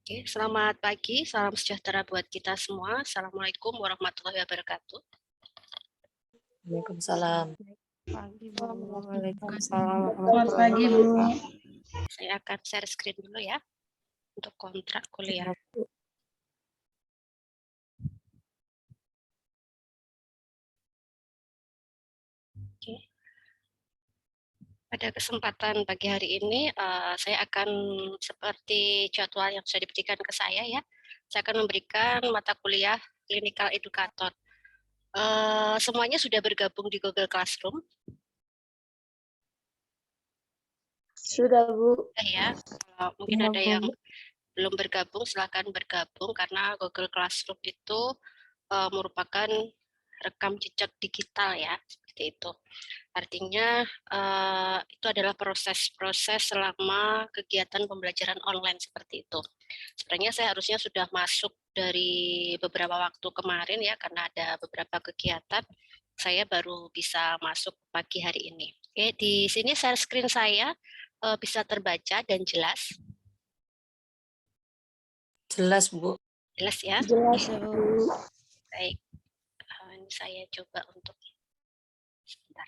Oke, selamat pagi, salam sejahtera buat kita semua. Assalamualaikum warahmatullahi wabarakatuh. Waalaikumsalam. Pagi, Bu. Waalaikumsalam Selamat warahmatullahi pagi, Bu. wabarakatuh. Saya akan share screen dulu ya untuk kontrak kuliah. Ya, Bu. Oke. Pada kesempatan pagi hari ini, saya akan seperti jadwal yang sudah diberikan ke saya ya. Saya akan memberikan mata kuliah Clinical Educator. Semuanya sudah bergabung di Google Classroom. Sudah, Bu. Ya, kalau mungkin Ya, ada Bu. yang belum bergabung, silakan bergabung karena Google Classroom itu merupakan rekam jejak digital ya, seperti itu. Artinya itu adalah proses-proses selama kegiatan pembelajaran online seperti itu. Sebenarnya saya harusnya sudah masuk dari beberapa waktu kemarin ya, karena ada beberapa kegiatan, saya baru bisa masuk pagi hari ini. Oke, di sini share screen saya bisa terbaca dan jelas. Jelas, Bu. Jelas ya? Jelas, Bisa, Bu. Bu. Baik, ini saya coba untuk sebentar.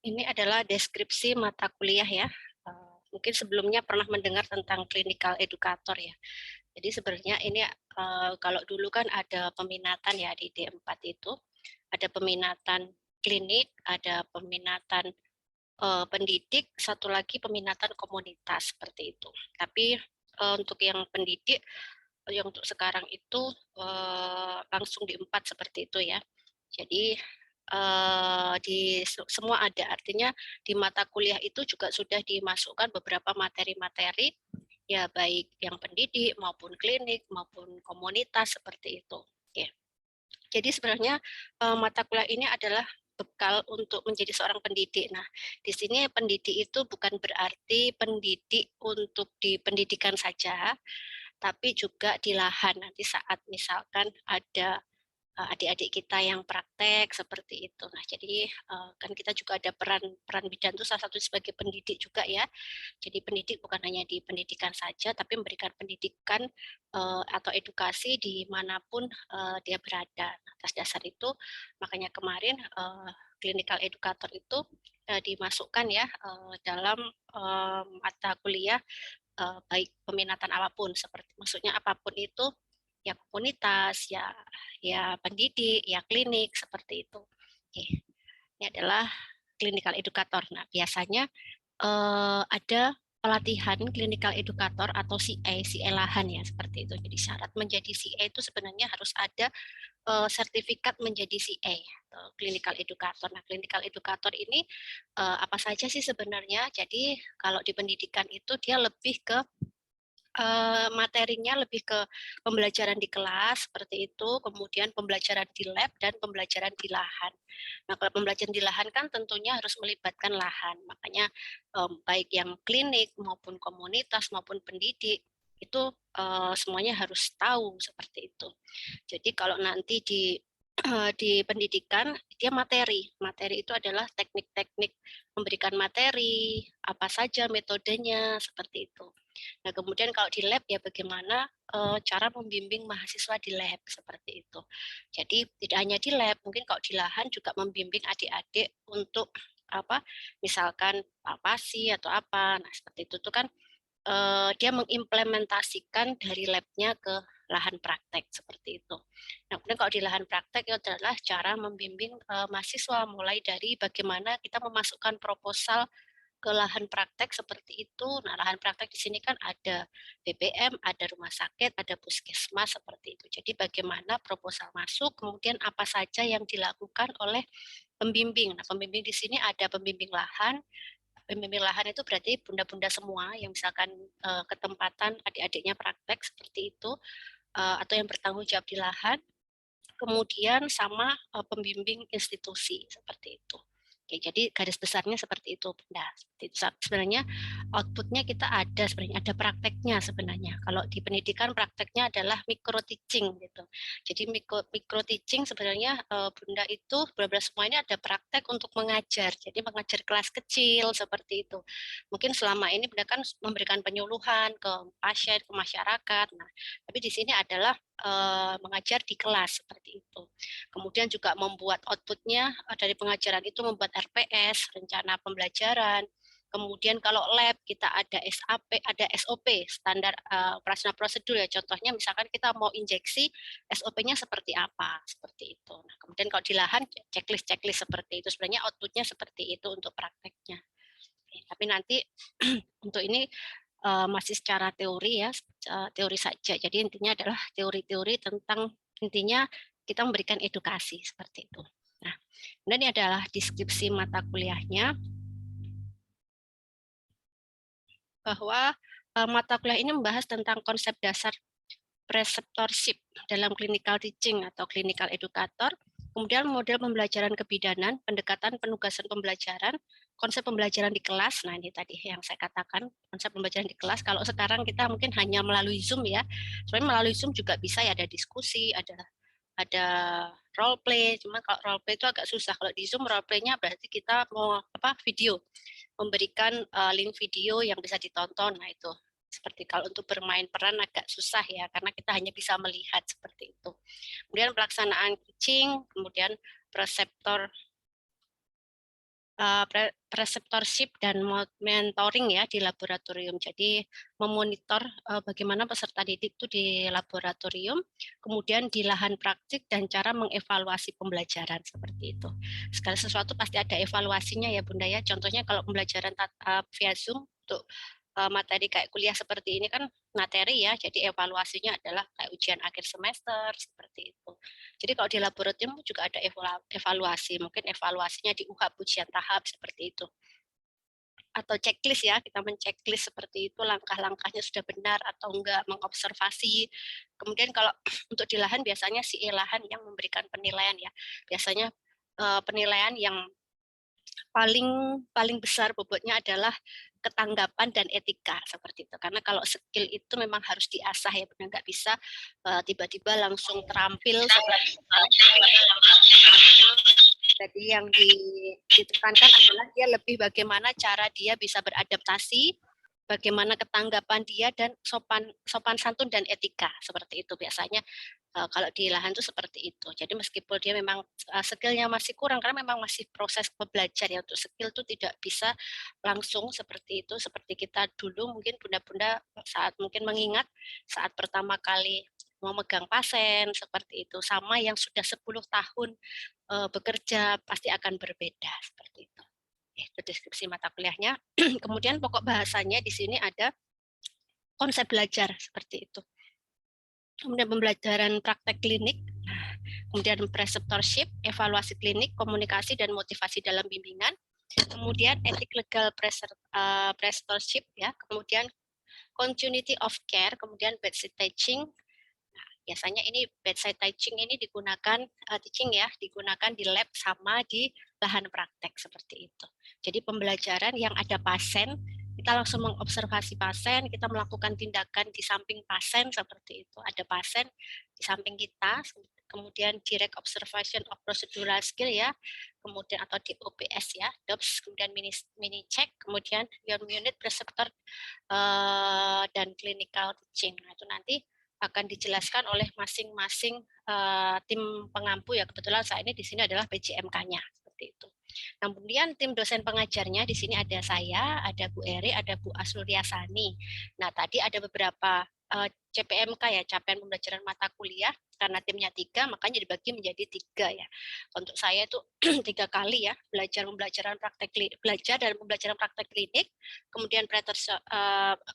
Ini adalah deskripsi mata kuliah ya. Mungkin sebelumnya pernah mendengar tentang clinical educator ya. Jadi sebenarnya ini kalau dulu kan ada peminatan ya di D4 itu, ada peminatan klinik, ada peminatan pendidik, satu lagi peminatan komunitas seperti itu. Tapi untuk yang pendidik, yang untuk sekarang itu langsung di 4 seperti itu ya. Jadi di semua ada, artinya di mata kuliah itu juga sudah dimasukkan beberapa materi-materi ya, baik yang pendidik maupun klinik maupun komunitas seperti itu. Oke. Jadi sebenarnya mata kuliah ini adalah bekal untuk menjadi seorang pendidik. Nah, di sini pendidik itu bukan berarti pendidik untuk di pendidikan saja, tapi juga di lahan nanti saat misalkan ada adik-adik kita yang praktek seperti itu. Nah, jadi kan kita juga ada peran peran bidan itu salah satu sebagai pendidik juga ya. Jadi pendidik bukan hanya di pendidikan saja, tapi memberikan pendidikan atau edukasi dimanapun dia berada. Nah, atas dasar itu, makanya kemarin clinical educator itu dimasukkan ya dalam mata kuliah baik peminatan apapun, seperti maksudnya apapun itu ya, komunitas, ya pendidik, ya klinik seperti itu. Oke. Ini adalah clinical educator. Nah, biasanya ada pelatihan clinical educator atau CA lahan ya, seperti itu. Jadi syarat menjadi CA itu sebenarnya harus ada sertifikat menjadi CA atau clinical educator. Nah, clinical educator ini apa saja sih sebenarnya? Jadi kalau di pendidikan itu dia lebih ke materinya lebih ke pembelajaran di kelas seperti itu, kemudian pembelajaran di lab dan pembelajaran di lahan. Nah, kalau pembelajaran di lahan kan tentunya harus melibatkan lahan, makanya baik yang klinik maupun komunitas maupun pendidik itu semuanya harus tahu seperti itu. Jadi kalau nanti di pendidikan dia materi. Materi itu adalah teknik-teknik memberikan materi, apa saja metodenya seperti itu. Nah, kemudian kalau di lab ya bagaimana cara membimbing mahasiswa di lab seperti itu. Jadi tidak hanya di lab, mungkin kalau di lahan juga membimbing adik-adik untuk apa, misalkan palpasi atau apa. Nah, seperti itu tuh kan dia mengimplementasikan dari labnya ke lahan praktek seperti itu. Nah, kemudian kalau di lahan praktek itu adalah cara membimbing mahasiswa mulai dari bagaimana kita memasukkan proposal ke lahan praktek seperti itu. Nah, lahan praktek di sini kan ada BBM, ada rumah sakit, ada puskesmas seperti itu. Jadi bagaimana proposal masuk, kemudian apa saja yang dilakukan oleh pembimbing. Nah, pembimbing di sini ada pembimbing lahan. Pembimbing lahan itu berarti bunda-bunda semua yang misalkan ketempatan adik-adiknya praktek seperti itu, atau yang bertanggung jawab di lahan, kemudian sama pembimbing institusi seperti itu. Oke, jadi garis besarnya seperti itu, Bunda. Seperti itu. Sebenarnya outputnya kita ada sebenarnya, ada prakteknya sebenarnya. Kalau di pendidikan prakteknya adalah micro teaching gitu. Jadi micro teaching sebenarnya Bunda itu benar-benar semua ini ada praktek untuk mengajar. Jadi mengajar kelas kecil seperti itu. Mungkin selama ini Bunda kan memberikan penyuluhan ke pasien, ke masyarakat. Nah, tapi di sini adalah mengajar di kelas seperti itu. Kemudian juga membuat outputnya dari pengajaran itu membuat RPS, rencana pembelajaran. Kemudian kalau lab kita ada SAP, ada SOP, standar operasional prosedur ya. Contohnya misalkan kita mau injeksi, SOP-nya seperti apa, seperti itu. Nah, kemudian kalau di lahan checklist seperti itu. Sebenarnya outputnya seperti itu untuk prakteknya. Tapi nanti untuk ini masih secara teori ya, teori saja. Jadi intinya adalah teori-teori tentang intinya kita memberikan edukasi seperti itu. Nah, kemudian ini adalah deskripsi mata kuliahnya, bahwa mata kuliah ini membahas tentang konsep dasar preceptorship dalam clinical teaching atau clinical educator, kemudian model pembelajaran kebidanan, pendekatan penugasan pembelajaran, konsep pembelajaran di kelas. Nah, ini tadi yang saya katakan, konsep pembelajaran di kelas. Kalau sekarang kita mungkin hanya melalui Zoom ya. Sebenarnya melalui Zoom juga bisa ya, ada diskusi, ada role play. Cuma kalau role play itu agak susah. Kalau di Zoom role play-nya berarti kita mau video, memberikan link video yang bisa ditonton. Nah, itu seperti kalau untuk bermain peran agak susah ya, karena kita hanya bisa melihat seperti itu. Kemudian pelaksanaan teaching, kemudian preceptorship dan mentoring ya di laboratorium. Jadi memonitor bagaimana peserta didik itu di laboratorium, kemudian di lahan praktik dan cara mengevaluasi pembelajaran seperti itu. Segala sesuatu pasti ada evaluasinya ya Bunda ya. Contohnya kalau pembelajaran via Zoom untuk materi kayak kuliah seperti ini kan materi ya, jadi evaluasinya adalah kayak ujian akhir semester seperti itu. Jadi kalau di laboratorium juga ada evaluasi, mungkin evaluasinya di UHAP ujian tahap seperti itu. Atau checklist ya, kita menceklis seperti itu, langkah-langkahnya sudah benar atau enggak, mengobservasi. Kemudian kalau untuk di lahan biasanya si lahan yang memberikan penilaian ya. Biasanya penilaian yang paling besar bobotnya adalah ketanggapan dan etika seperti itu. Karena kalau skill itu memang harus diasah ya, benar nggak bisa tiba-tiba langsung terampil seperti itu. Jadi yang ditekankan adalah dia lebih bagaimana cara dia bisa beradaptasi, bagaimana ketanggapan dia dan sopan santun dan etika seperti itu biasanya. Kalau di lahan itu seperti itu. Jadi meskipun dia memang skillnya masih kurang karena memang masih proses belajar ya, untuk skill itu tidak bisa langsung seperti itu. Seperti kita dulu mungkin bunda-bunda saat mungkin mengingat saat pertama kali mau megang pasien seperti itu sama yang sudah 10 tahun bekerja pasti akan berbeda seperti itu. Itu deskripsi mata kuliahnya. Kemudian pokok bahasanya di sini ada konsep belajar seperti itu. Kemudian pembelajaran praktek klinik, kemudian preceptorship, evaluasi klinik, komunikasi dan motivasi dalam bimbingan, kemudian etik legal preceptorship ya, kemudian continuity of care, kemudian bedside teaching. Nah, biasanya ini bedside teaching ini digunakan digunakan di lab sama di lahan praktek seperti itu. Jadi pembelajaran yang ada pasien, kita langsung mengobservasi pasien, kita melakukan tindakan di samping pasien seperti itu. Ada pasien di samping kita, kemudian direct observation of procedural skill ya, kemudian atau di OPS ya, DOPS, kemudian mini check, kemudian your unit preceptor dan clinical teaching. Nah, itu nanti akan dijelaskan oleh masing-masing tim pengampu ya. Kebetulan saya ini di sini adalah PJMK-nya seperti itu. Nah, kemudian tim dosen pengajarnya di sini ada saya, ada Bu Eri, ada Bu Asluryasani. Nah, tadi ada beberapa CPMK ya, capaian pembelajaran mata kuliah, karena timnya 3, makanya dibagi menjadi 3 ya. Untuk saya itu 3 kali ya, belajar dan pembelajaran praktek klinik, kemudian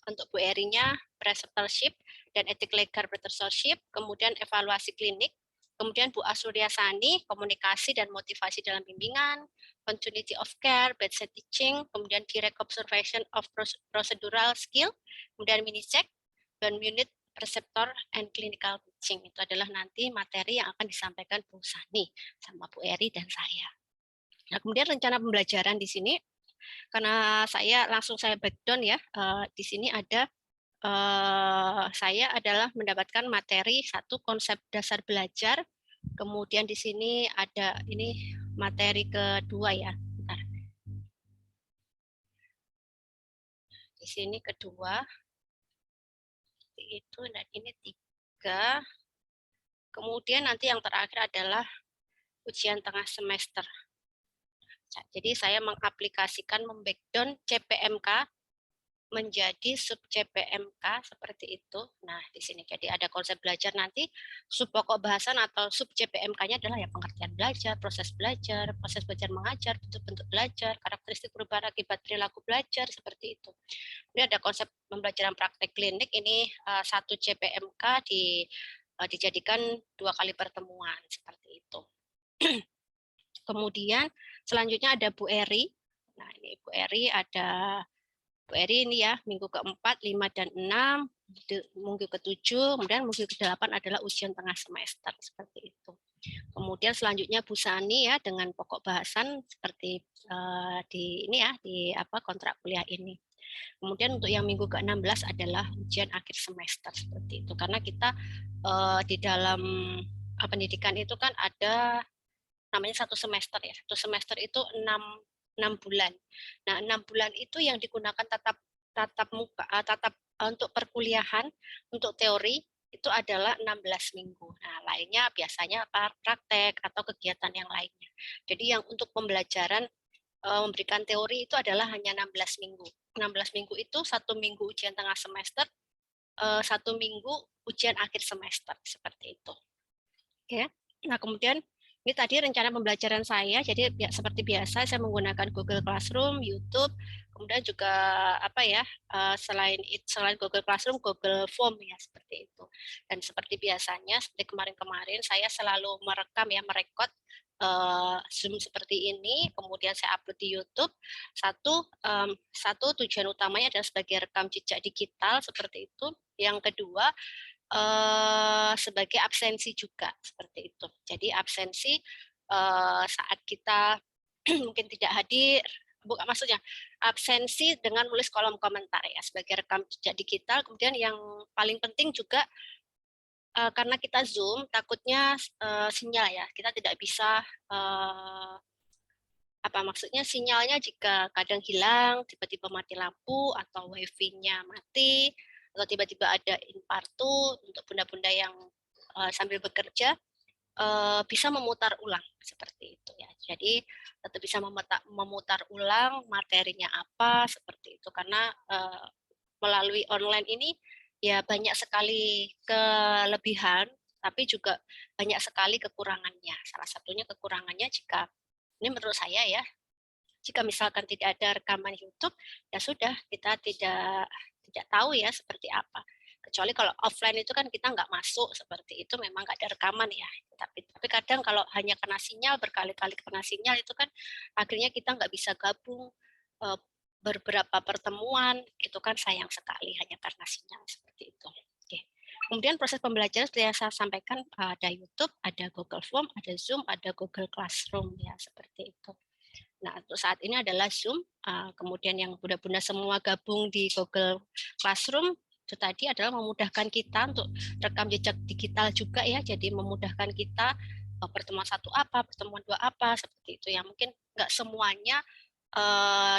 untuk Bu Erinya preceptorship dan etik legal preceptorship, kemudian evaluasi klinik, kemudian Bu Asluryasani komunikasi dan motivasi dalam bimbingan, continuity of care, bedside teaching, kemudian direct observation of procedural skill, kemudian mini check, dan unit preceptor and clinical teaching. Itu adalah nanti materi yang akan disampaikan Bu Sani sama Bu Eri dan saya. Nah, kemudian rencana pembelajaran di sini Karena saya breakdown ya, di sini ada saya adalah mendapatkan materi satu konsep dasar belajar, kemudian di sini ada ini materi kedua ya. Bentar. Di sini kedua itu dan ini 3. Kemudian nanti yang terakhir adalah ujian tengah semester. Jadi saya mengaplikasikan membreakdown CPMK menjadi sub CPMK seperti itu. Nah, di sini jadi ada konsep belajar nanti sub pokok bahasan atau sub CPMK-nya adalah ya pengertian belajar, proses belajar mengajar, bentuk-bentuk belajar, karakteristik perubahan akibat perilaku belajar seperti itu. Ini ada konsep pembelajaran praktek klinik ini satu CPMK dijadikan 2 kali pertemuan seperti itu. Kemudian selanjutnya ada Bu Eri. Nah, ini Bu Eri Bu Eri ini ya, minggu ke-4, 5, dan 6, minggu ke-7, kemudian minggu ke-8 adalah ujian tengah semester, seperti itu. Kemudian selanjutnya Bu Sani ya, dengan pokok bahasan seperti di ini ya, di kontrak kuliah ini. Kemudian untuk yang minggu ke-16 adalah ujian akhir semester, seperti itu. Karena kita di dalam pendidikan itu kan ada namanya satu semester ya, satu semester itu 6 bulan. Nah, 6 bulan itu yang digunakan tatap untuk perkuliahan, untuk teori itu adalah 16 minggu. Nah, lainnya biasanya praktek atau kegiatan yang lainnya. Jadi yang untuk pembelajaran memberikan teori itu adalah hanya 16 minggu. 16 minggu itu 1 minggu ujian tengah semester, 1 minggu ujian akhir semester, seperti itu. Oke. Nah, kemudian ini tadi rencana pembelajaran saya, jadi seperti biasa saya menggunakan Google Classroom, YouTube, kemudian juga selain Google Classroom, Google Form ya seperti itu. Dan seperti biasanya, seperti kemarin-kemarin saya selalu merekod Zoom seperti ini, kemudian saya upload di YouTube. Satu tujuan utamanya adalah sebagai rekam jejak digital seperti itu. Yang kedua sebagai absensi juga seperti itu. Jadi absensi saat kita mungkin tidak hadir, bukan maksudnya absensi dengan nulis kolom komentar ya sebagai rekam jejak digital. Kemudian yang paling penting juga karena kita Zoom takutnya sinyal ya kita tidak bisa maksudnya sinyalnya jika kadang hilang, tiba-tiba mati lampu atau wifi-nya mati atau tiba-tiba ada infartu untuk bunda-bunda yang sambil bekerja bisa memutar ulang seperti itu ya. Jadi tetap bisa memutar ulang materinya apa seperti itu karena melalui online ini ya banyak sekali kelebihan tapi juga banyak sekali kekurangannya. Salah satunya kekurangannya jika ini menurut saya ya, jika misalkan tidak ada rekaman YouTube, ya sudah kita tidak tahu ya seperti apa. Kecuali kalau offline itu kan kita nggak masuk seperti itu, memang nggak ada rekaman ya. Tapi kadang kalau hanya kena sinyal, berkali-kali kena sinyal itu kan akhirnya kita nggak bisa gabung beberapa pertemuan, itu kan sayang sekali hanya karena sinyal seperti itu. Oke. Kemudian proses pembelajaran seperti yang saya sampaikan ada YouTube, ada Google Form, ada Zoom, ada Google Classroom ya seperti itu. Nah, untuk saat ini adalah Zoom, kemudian yang bunda-bunda semua gabung di Google Classroom, itu tadi adalah memudahkan kita untuk rekam jejak digital juga ya, jadi memudahkan kita pertemuan 1 apa, pertemuan 2 apa, seperti itu ya. Mungkin nggak semuanya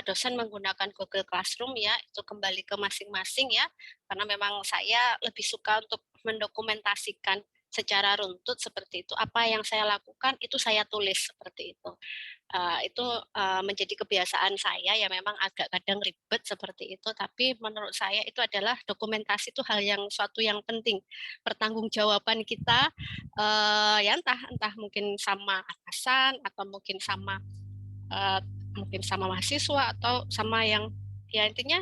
dosen menggunakan Google Classroom ya, itu kembali ke masing-masing ya, karena memang saya lebih suka untuk mendokumentasikan secara runtut seperti itu. Apa yang saya lakukan itu saya tulis seperti itu. Itu menjadi kebiasaan saya ya memang agak kadang ribet seperti itu, tapi menurut saya itu adalah dokumentasi itu suatu yang penting. Pertanggungjawaban kita ya entah mungkin sama atasan atau mungkin sama mahasiswa atau sama yang ya intinya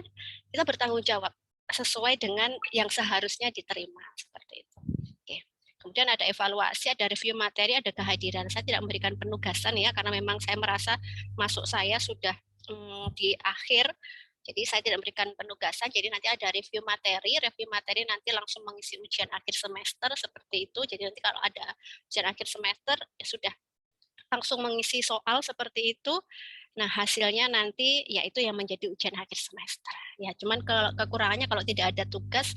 kita bertanggung jawab sesuai dengan yang seharusnya diterima seperti itu. Oke. Kemudian ada evaluasi, ada review materi, ada kehadiran. Saya tidak memberikan penugasan ya karena memang saya merasa masuk saya sudah di akhir. Jadi saya tidak memberikan penugasan. Jadi nanti ada review materi nanti langsung mengisi ujian akhir semester seperti itu. Jadi nanti kalau ada ujian akhir semester ya sudah langsung mengisi soal seperti itu. Nah, hasilnya nanti yaitu yang menjadi ujian akhir semester. Ya, cuman kalau kekurangannya kalau tidak ada tugas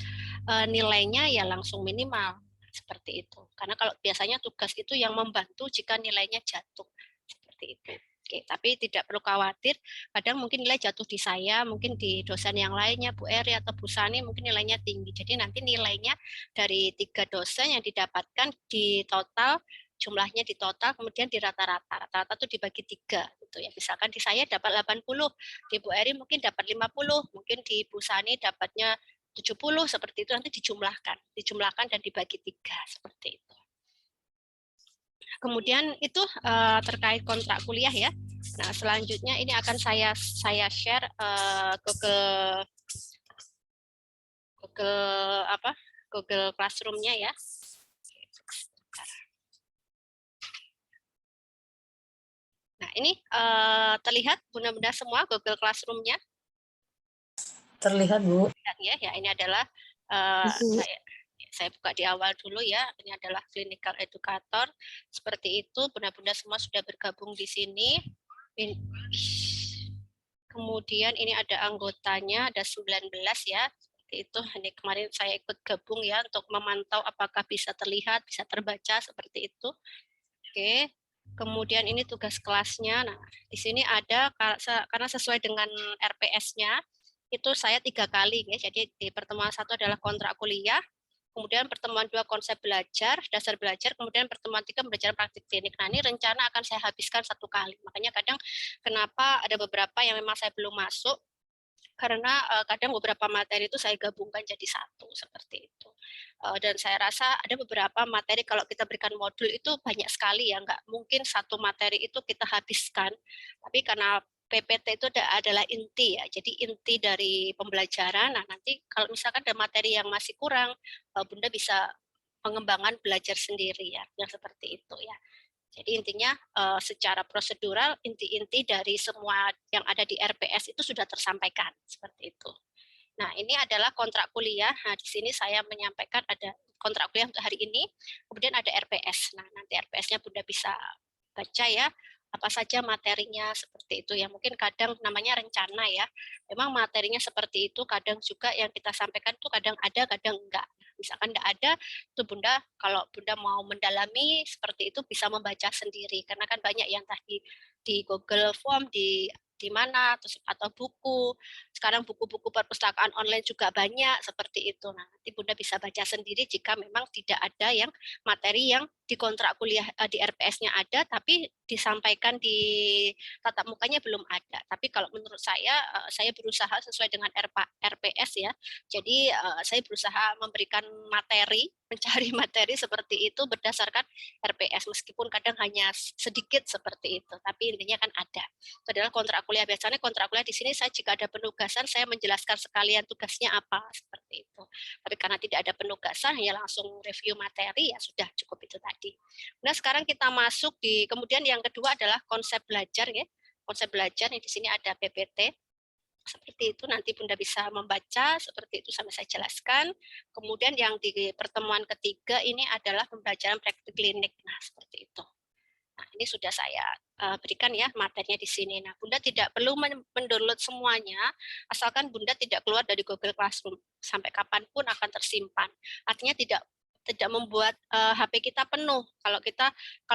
nilainya ya langsung minimal seperti itu. Karena kalau biasanya tugas itu yang membantu jika nilainya jatuh seperti itu. Oke, tapi tidak perlu khawatir. Kadang mungkin nilai jatuh di saya, mungkin di dosen yang lainnya, Bu Eri atau Bu Sani mungkin nilainya tinggi. Jadi nanti nilainya dari 3 dosen yang didapatkan di total jumlahnya di total kemudian di rata-rata. Rata-rata itu dibagi 3 gitu ya. Misalkan di saya dapat 80, di Bu Eri mungkin dapat 50, mungkin di Bu Sani dapatnya 70 seperti itu nanti dijumlahkan dan dibagi 3 seperti itu. Kemudian itu terkait kontrak kuliah ya. Nah, selanjutnya ini akan saya share Google Classroom-nya ya. Nah, ini terlihat bunda-bunda semua Google Classroom-nya? Terlihat, Bu. Ya, ini adalah saya buka di awal dulu ya. Ini adalah clinical educator. Seperti itu, bunda-bunda semua sudah bergabung di sini. Kemudian ini ada anggotanya, ada 19 ya. Seperti itu. Ini kemarin saya ikut gabung ya untuk memantau apakah bisa terlihat, bisa terbaca seperti itu. Oke. Kemudian ini tugas kelasnya. Nah, di sini ada karena sesuai dengan RPS-nya itu saya 3 kali ya. Jadi di pertemuan 1 adalah kontrak kuliah, kemudian pertemuan 2 konsep belajar, dasar belajar, kemudian pertemuan 3 belajar praktik klinik. Nah, ini rencana akan saya habiskan 1 kali. Makanya kadang kenapa ada beberapa yang memang saya belum masuk, karena kadang beberapa materi itu saya gabungkan jadi 1 seperti itu. Dan saya rasa ada beberapa materi kalau kita berikan modul itu banyak sekali ya, nggak mungkin 1 materi itu kita habiskan. Tapi karena PPT itu adalah inti ya, jadi inti dari pembelajaran. Nah, nanti kalau misalkan ada materi yang masih kurang, Bunda bisa pengembangan belajar sendiri ya, yang seperti itu ya. Jadi intinya secara prosedural inti-inti dari semua yang ada di RPS itu sudah tersampaikan seperti itu. Nah, ini adalah kontrak kuliah. Nah, di sini saya menyampaikan ada kontrak kuliah untuk hari ini, kemudian ada RPS. Nah, nanti RPS-nya Bunda bisa baca ya, apa saja materinya seperti itu ya. Mungkin kadang namanya rencana ya. Memang materinya seperti itu, kadang juga yang kita sampaikan itu kadang ada, kadang enggak. Misalkan enggak ada, itu Bunda kalau Bunda mau mendalami seperti itu bisa membaca sendiri karena kan banyak yang tadi di Google Form di mana atau buku. Sekarang buku-buku perpustakaan online juga banyak seperti itu. Nah, nanti Bunda bisa baca sendiri jika memang tidak ada yang materi yang di kontrak kuliah di RPS-nya ada tapi disampaikan di tatap mukanya belum ada. Tapi kalau menurut saya berusaha sesuai dengan RPS ya. Jadi saya berusaha memberikan materi, mencari materi seperti itu berdasarkan RPS meskipun kadang hanya sedikit seperti itu, tapi intinya kan ada. Itu adalah kontrak kuliah. Biasanya kontrak kuliah di sini saya jika ada penugasan saya menjelaskan sekalian tugasnya apa seperti itu. Tapi karena tidak ada penugasan hanya langsung review materi ya sudah cukup itu tadi. Nah, sekarang kita masuk di kemudian yang kedua adalah konsep belajar ya. Konsep belajar di sini ada PPT. Seperti itu nanti Bunda bisa membaca seperti itu sampai saya jelaskan. Kemudian yang di pertemuan ketiga ini adalah pembelajaran praktik klinik. Nah, seperti itu. Nah, ini sudah saya berikan ya materinya di sini. Nah, Bunda tidak perlu mendownload semuanya, asalkan Bunda tidak keluar dari Google Classroom. Sampai kapanpun akan tersimpan. Artinya tidak membuat HP kita penuh. Kalau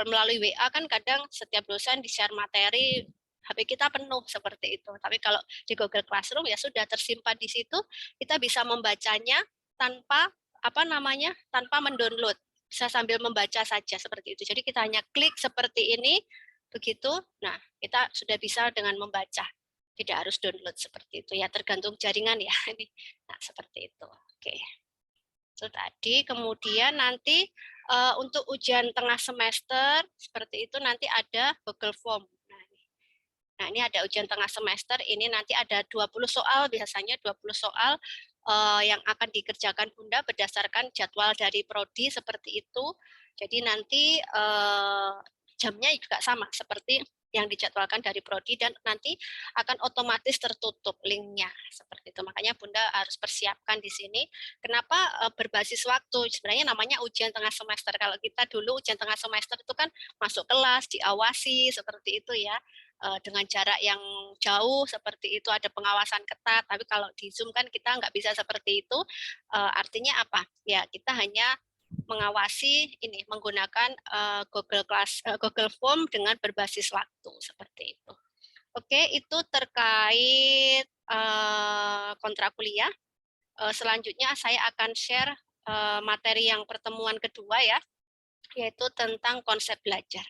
melalui WA kan kadang setiap dosen di-share materi, HP kita penuh seperti itu. Tapi kalau di Google Classroom ya sudah tersimpan di situ, kita bisa membacanya tanpa tanpa mendownload, bisa sambil membaca saja seperti itu. Jadi kita hanya klik seperti ini, begitu. Nah, kita sudah bisa dengan membaca. Tidak harus download seperti itu ya, tergantung jaringan ya ini. Nah, seperti itu. Oke. Itu tadi. Kemudian nanti untuk ujian tengah semester seperti itu nanti ada Google Form. Nah, ini ada ujian tengah semester, ini nanti ada 20 soal, biasanya 20 soal yang akan dikerjakan Bunda berdasarkan jadwal dari prodi seperti itu. Jadi nanti jamnya juga sama seperti yang dijadwalkan dari prodi dan nanti akan otomatis tertutup linknya seperti itu. Makanya Bunda harus persiapkan di sini. Kenapa berbasis waktu? Sebenarnya namanya ujian tengah semester. Kalau kita dulu ujian tengah semester itu kan masuk kelas, diawasi seperti itu ya. dengan jarak yang jauh seperti itu, ada pengawasan ketat. Tapi kalau di Zoom kan kita nggak bisa seperti itu. Artinya apa? Ya kita hanya mengawasi ini menggunakan Google Form dengan berbasis waktu seperti itu. Oke, itu terkait kontrak kuliah. Selanjutnya saya akan share materi yang pertemuan kedua ya, yaitu tentang konsep belajar.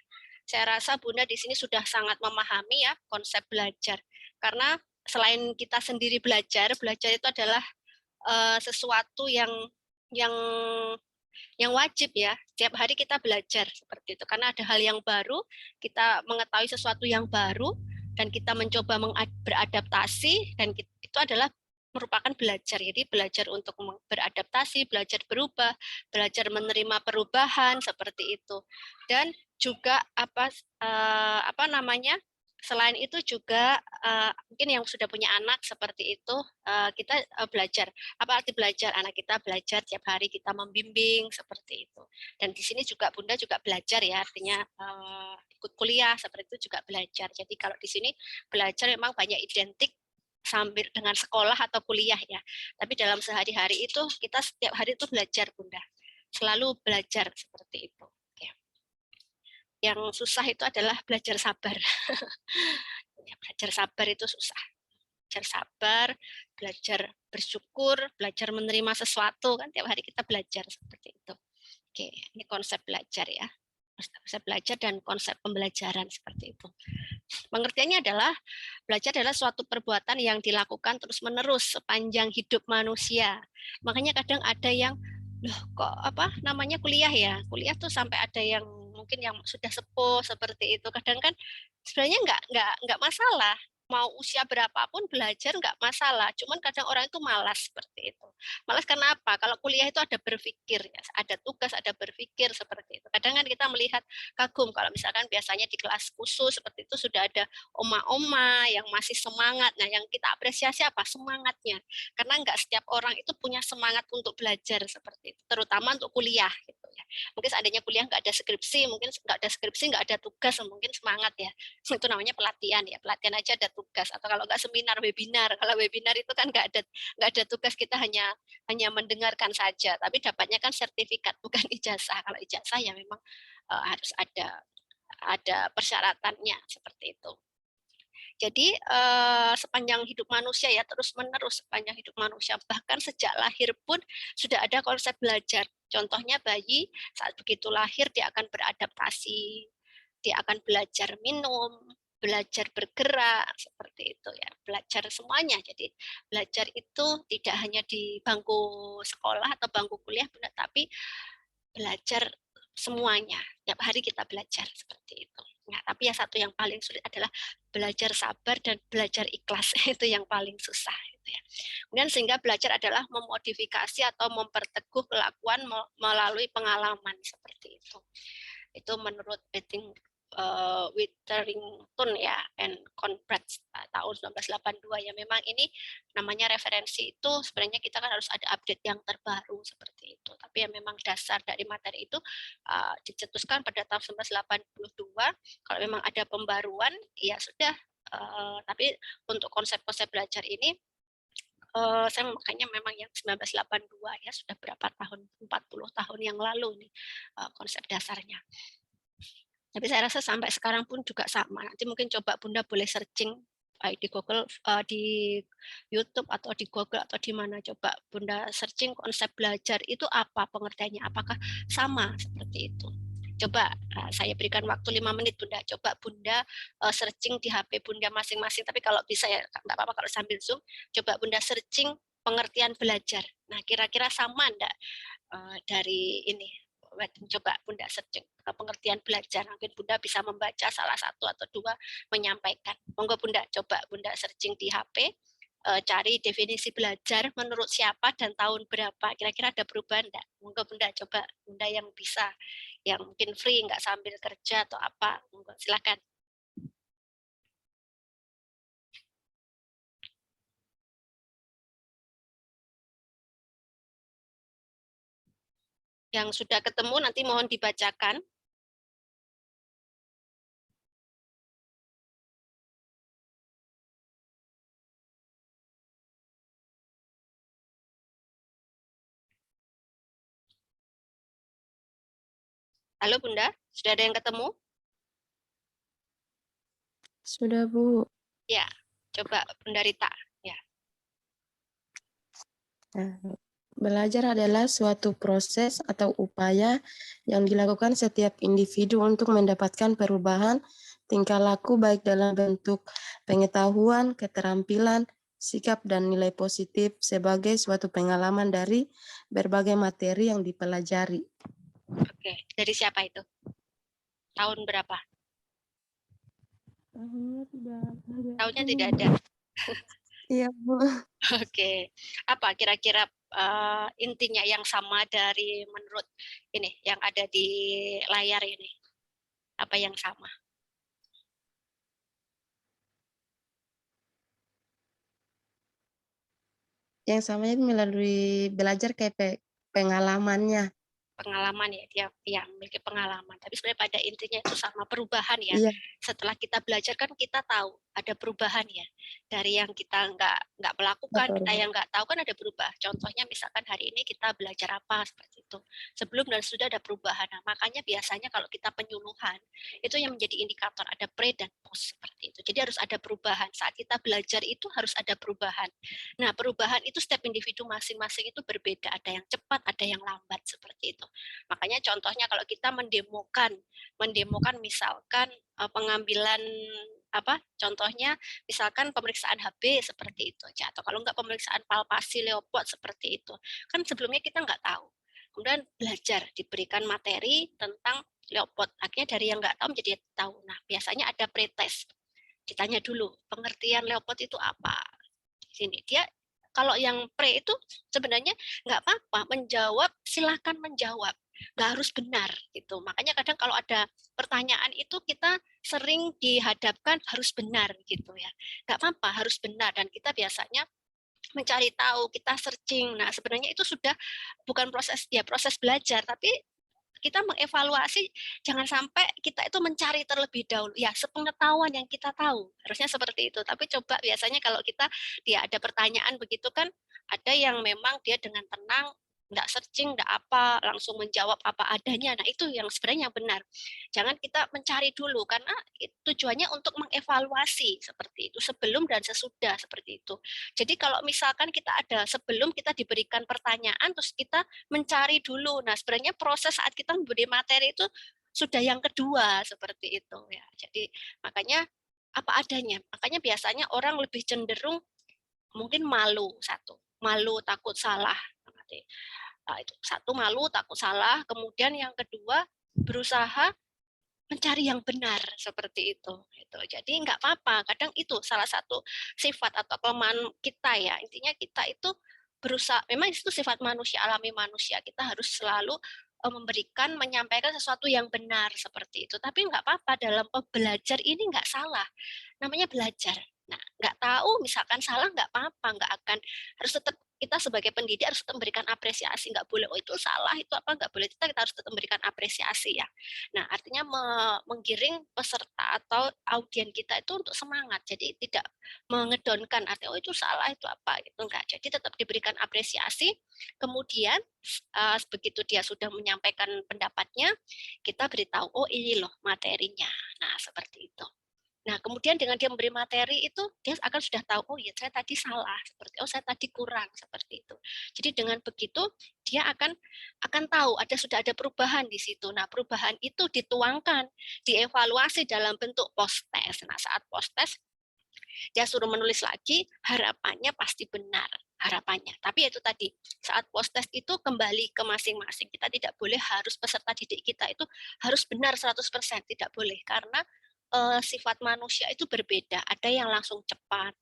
Saya rasa Bunda di sini sudah sangat memahami ya konsep belajar. Karena selain kita sendiri belajar itu adalah sesuatu yang yang wajib ya. Setiap hari kita belajar seperti itu. Karena ada hal yang baru, kita mengetahui sesuatu yang baru dan kita mencoba beradaptasi dan itu adalah merupakan belajar. Jadi belajar untuk beradaptasi, belajar berubah, belajar menerima perubahan seperti itu. Dan juga apa namanya? Selain itu juga mungkin yang sudah punya anak seperti itu kita belajar. Apa arti belajar? Anak kita belajar tiap hari kita membimbing seperti itu. Dan di sini juga Bunda juga belajar ya, artinya ikut kuliah seperti itu juga belajar. Jadi kalau di sini belajar memang banyak identik sambil dengan sekolah atau kuliah ya. Tapi dalam sehari-hari itu kita setiap hari itu belajar Bunda. Selalu belajar seperti itu. Yang susah itu adalah belajar sabar. Belajar sabar itu susah. Belajar sabar, belajar bersyukur, belajar menerima sesuatu kan tiap hari kita belajar seperti itu. Oke, ini konsep belajar ya. Konsep belajar dan konsep pembelajaran seperti itu. Pengertiannya adalah belajar adalah suatu perbuatan yang dilakukan terus-menerus sepanjang hidup manusia. Makanya kadang ada yang loh kok apa namanya kuliah ya? Kuliah tuh sampai ada yang mungkin yang sudah sepuh seperti itu. Kadang kan sebenarnya nggak masalah. Mau usia berapapun belajar nggak masalah. Cuman kadang orang itu malas seperti itu. Malas karena apa? Kalau kuliah itu ada berpikir, ya, ada tugas, ada berpikir seperti itu. Kadang kan kita melihat kagum kalau misalkan biasanya di kelas khusus seperti itu sudah ada oma-oma yang masih semangat. Nah, yang kita apresiasi apa? Semangatnya. Karena nggak setiap orang itu punya semangat untuk belajar seperti itu, terutama untuk kuliah gitu ya. Mungkin seandainya kuliah nggak ada skripsi, mungkin nggak ada skripsi, nggak ada tugas, mungkin semangat ya. Itu namanya pelatihan ya. Pelatihan aja ada tugas. Atau kalau nggak seminar, webinar. Kalau webinar itu kan nggak ada tugas, kita hanya mendengarkan saja. Tapi dapatnya kan sertifikat bukan ijazah. Kalau ijazah ya memang harus ada persyaratannya seperti itu. Jadi sepanjang hidup manusia ya terus-menerus sepanjang hidup manusia bahkan sejak lahir pun sudah ada konsep belajar. Contohnya bayi saat begitu lahir dia akan beradaptasi, dia akan belajar minum, belajar bergerak seperti itu ya, belajar semuanya. Jadi belajar itu tidak hanya di bangku sekolah atau bangku kuliah, tapi belajar semuanya. Tiap hari kita belajar seperti itu. Nah, tapi yang satu yang paling sulit adalah belajar sabar dan belajar ikhlas. Itu yang paling susah. Gitu ya. Kemudian sehingga belajar adalah memodifikasi atau memperteguh kelakuan melalui pengalaman seperti itu. Itu menurut Witherington ya and Conrad tahun 1982 ya. Memang ini namanya referensi itu sebenarnya kita kan harus ada update yang terbaru seperti itu. Tapi ya memang dasar dari materi itu dicetuskan pada tahun 1982. Kalau memang ada pembaruan ya sudah. Tapi untuk konsep-konsep belajar ini saya memakainya memang yang 1982 ya, sudah berapa tahun, 40 tahun yang lalu nih konsep dasarnya. Tapi saya rasa sampai sekarang pun juga sama. Nanti mungkin coba Bunda boleh searching baik di Google, di YouTube atau di Google atau di mana, coba Bunda searching konsep belajar itu apa pengertiannya, apakah sama seperti itu. Coba saya berikan waktu 5 menit Bunda, coba Bunda searching di HP Bunda masing-masing, tapi kalau bisa ya nggak apa-apa kalau sambil Zoom, coba Bunda searching pengertian belajar. Nah, kira-kira sama enggak dari ini? Coba Bunda searching pengertian belajar, mungkin Bunda bisa membaca salah satu atau dua menyampaikan. Monggo Bunda, coba Bunda searching di HP, cari definisi belajar menurut siapa dan tahun berapa, kira-kira ada perubahan enggak? Monggo Bunda, coba Bunda yang bisa, yang mungkin free, nggak sambil kerja atau apa, monggo silakan. Yang sudah ketemu nanti mohon dibacakan. Halo Bunda, sudah ada yang ketemu? Sudah, Bu. Ya, coba Bunda Rita. Ya, Nah, belajar adalah suatu proses atau upaya yang dilakukan setiap individu untuk mendapatkan perubahan tingkah laku baik dalam bentuk pengetahuan, keterampilan, sikap, dan nilai positif sebagai suatu pengalaman dari berbagai materi yang dipelajari. oke. Dari siapa itu? Tahun berapa? Tahunnya tidak ada. Iya, Bu. Oke. Apa kira-kira intinya yang sama dari menurut ini yang ada di layar ini? Apa yang sama? Yang samanya melalui belajar kayak pengalamannya. Pengalaman ya, dia ya memiliki pengalaman, tapi sebenarnya pada intinya itu sama, perubahan ya. Iya, Setelah kita belajar kan kita tahu ada perubahan ya, dari yang kita nggak melakukan, betul. kita yang nggak tahu kan ada berubah. Contohnya misalkan hari ini kita belajar apa seperti itu, sebelum dan sudah ada perubahan. Nah, makanya biasanya kalau kita penyuluhan itu yang menjadi indikator ada pre dan post seperti itu. Jadi harus ada perubahan, saat kita belajar itu harus ada perubahan. Nah, perubahan itu setiap individu masing-masing itu berbeda, ada yang cepat, ada yang lambat seperti itu. Makanya contohnya kalau kita mendemokan misalkan pengambilan apa contohnya misalkan pemeriksaan HB seperti itu aja, atau kalau enggak pemeriksaan palpasi Leopard seperti itu, kan sebelumnya kita nggak tahu, kemudian belajar diberikan materi tentang Leopard, akhirnya dari yang nggak tahu menjadi tahu. Nah, biasanya ada pretest, ditanya dulu pengertian Leopard itu apa. Di sini dia kalau yang pre itu sebenarnya nggak apa-apa menjawab, silahkan menjawab, nggak harus benar gitu. Makanya kadang kalau ada pertanyaan itu kita sering dihadapkan harus benar gitu ya, nggak apa-apa harus benar, dan kita biasanya mencari tahu, kita searching. Nah, sebenarnya itu sudah bukan proses ya proses belajar, tapi kita mengevaluasi, jangan sampai kita itu mencari terlebih dahulu ya sepengetahuan yang kita tahu, harusnya seperti itu. Tapi coba biasanya kalau kita dia ada pertanyaan begitu kan, ada yang memang dia dengan tenang nggak searching, nggak apa, langsung menjawab apa adanya. Nah, itu yang sebenarnya yang benar. Jangan kita mencari dulu, karena tujuannya untuk mengevaluasi seperti itu, sebelum dan sesudah seperti itu. Jadi kalau misalkan kita ada sebelum kita diberikan pertanyaan, terus kita mencari dulu. Nah, sebenarnya proses saat kita memberi materi itu sudah yang kedua seperti itu ya. Jadi makanya apa adanya. Makanya biasanya orang lebih cenderung mungkin malu satu, malu takut salah. Nah, itu satu, malu takut salah, kemudian yang kedua berusaha mencari yang benar seperti itu gitu. Jadi nggak apa-apa, kadang itu salah satu sifat atau kelemahan kita ya, intinya kita itu berusaha, memang itu sifat manusia, alami manusia, kita harus selalu memberikan, menyampaikan sesuatu yang benar seperti itu. Tapi nggak apa-apa, dalam belajar ini nggak salah, namanya belajar. Nah, nggak tahu misalkan salah nggak apa-apa, nggak akan, harus tetap kita sebagai pendidik harus tetap memberikan apresiasi, nggak boleh oh itu salah itu apa, nggak boleh, kita harus tetap memberikan apresiasi ya. Nah, artinya menggiring peserta atau audien kita itu untuk semangat, jadi tidak mengedonkan artinya oh itu salah itu apa gitu, enggak, jadi tetap diberikan apresiasi. Kemudian begitu dia sudah menyampaikan pendapatnya, kita beritahu oh ini loh materinya. Nah, seperti itu. Nah, kemudian dengan dia memberi materi itu, dia akan sudah tahu, oh ya saya tadi salah, seperti oh saya tadi kurang, seperti itu. Jadi dengan begitu, dia akan tahu sudah ada perubahan di situ. Nah, perubahan itu dituangkan, dievaluasi dalam bentuk post test. Nah, saat post test, dia suruh menulis lagi, harapannya pasti benar, harapannya. Tapi itu tadi, saat post test itu kembali ke masing-masing. Kita tidak boleh harus peserta didik kita itu harus benar 100%, tidak boleh, karena sifat manusia itu berbeda. Ada yang langsung cepat,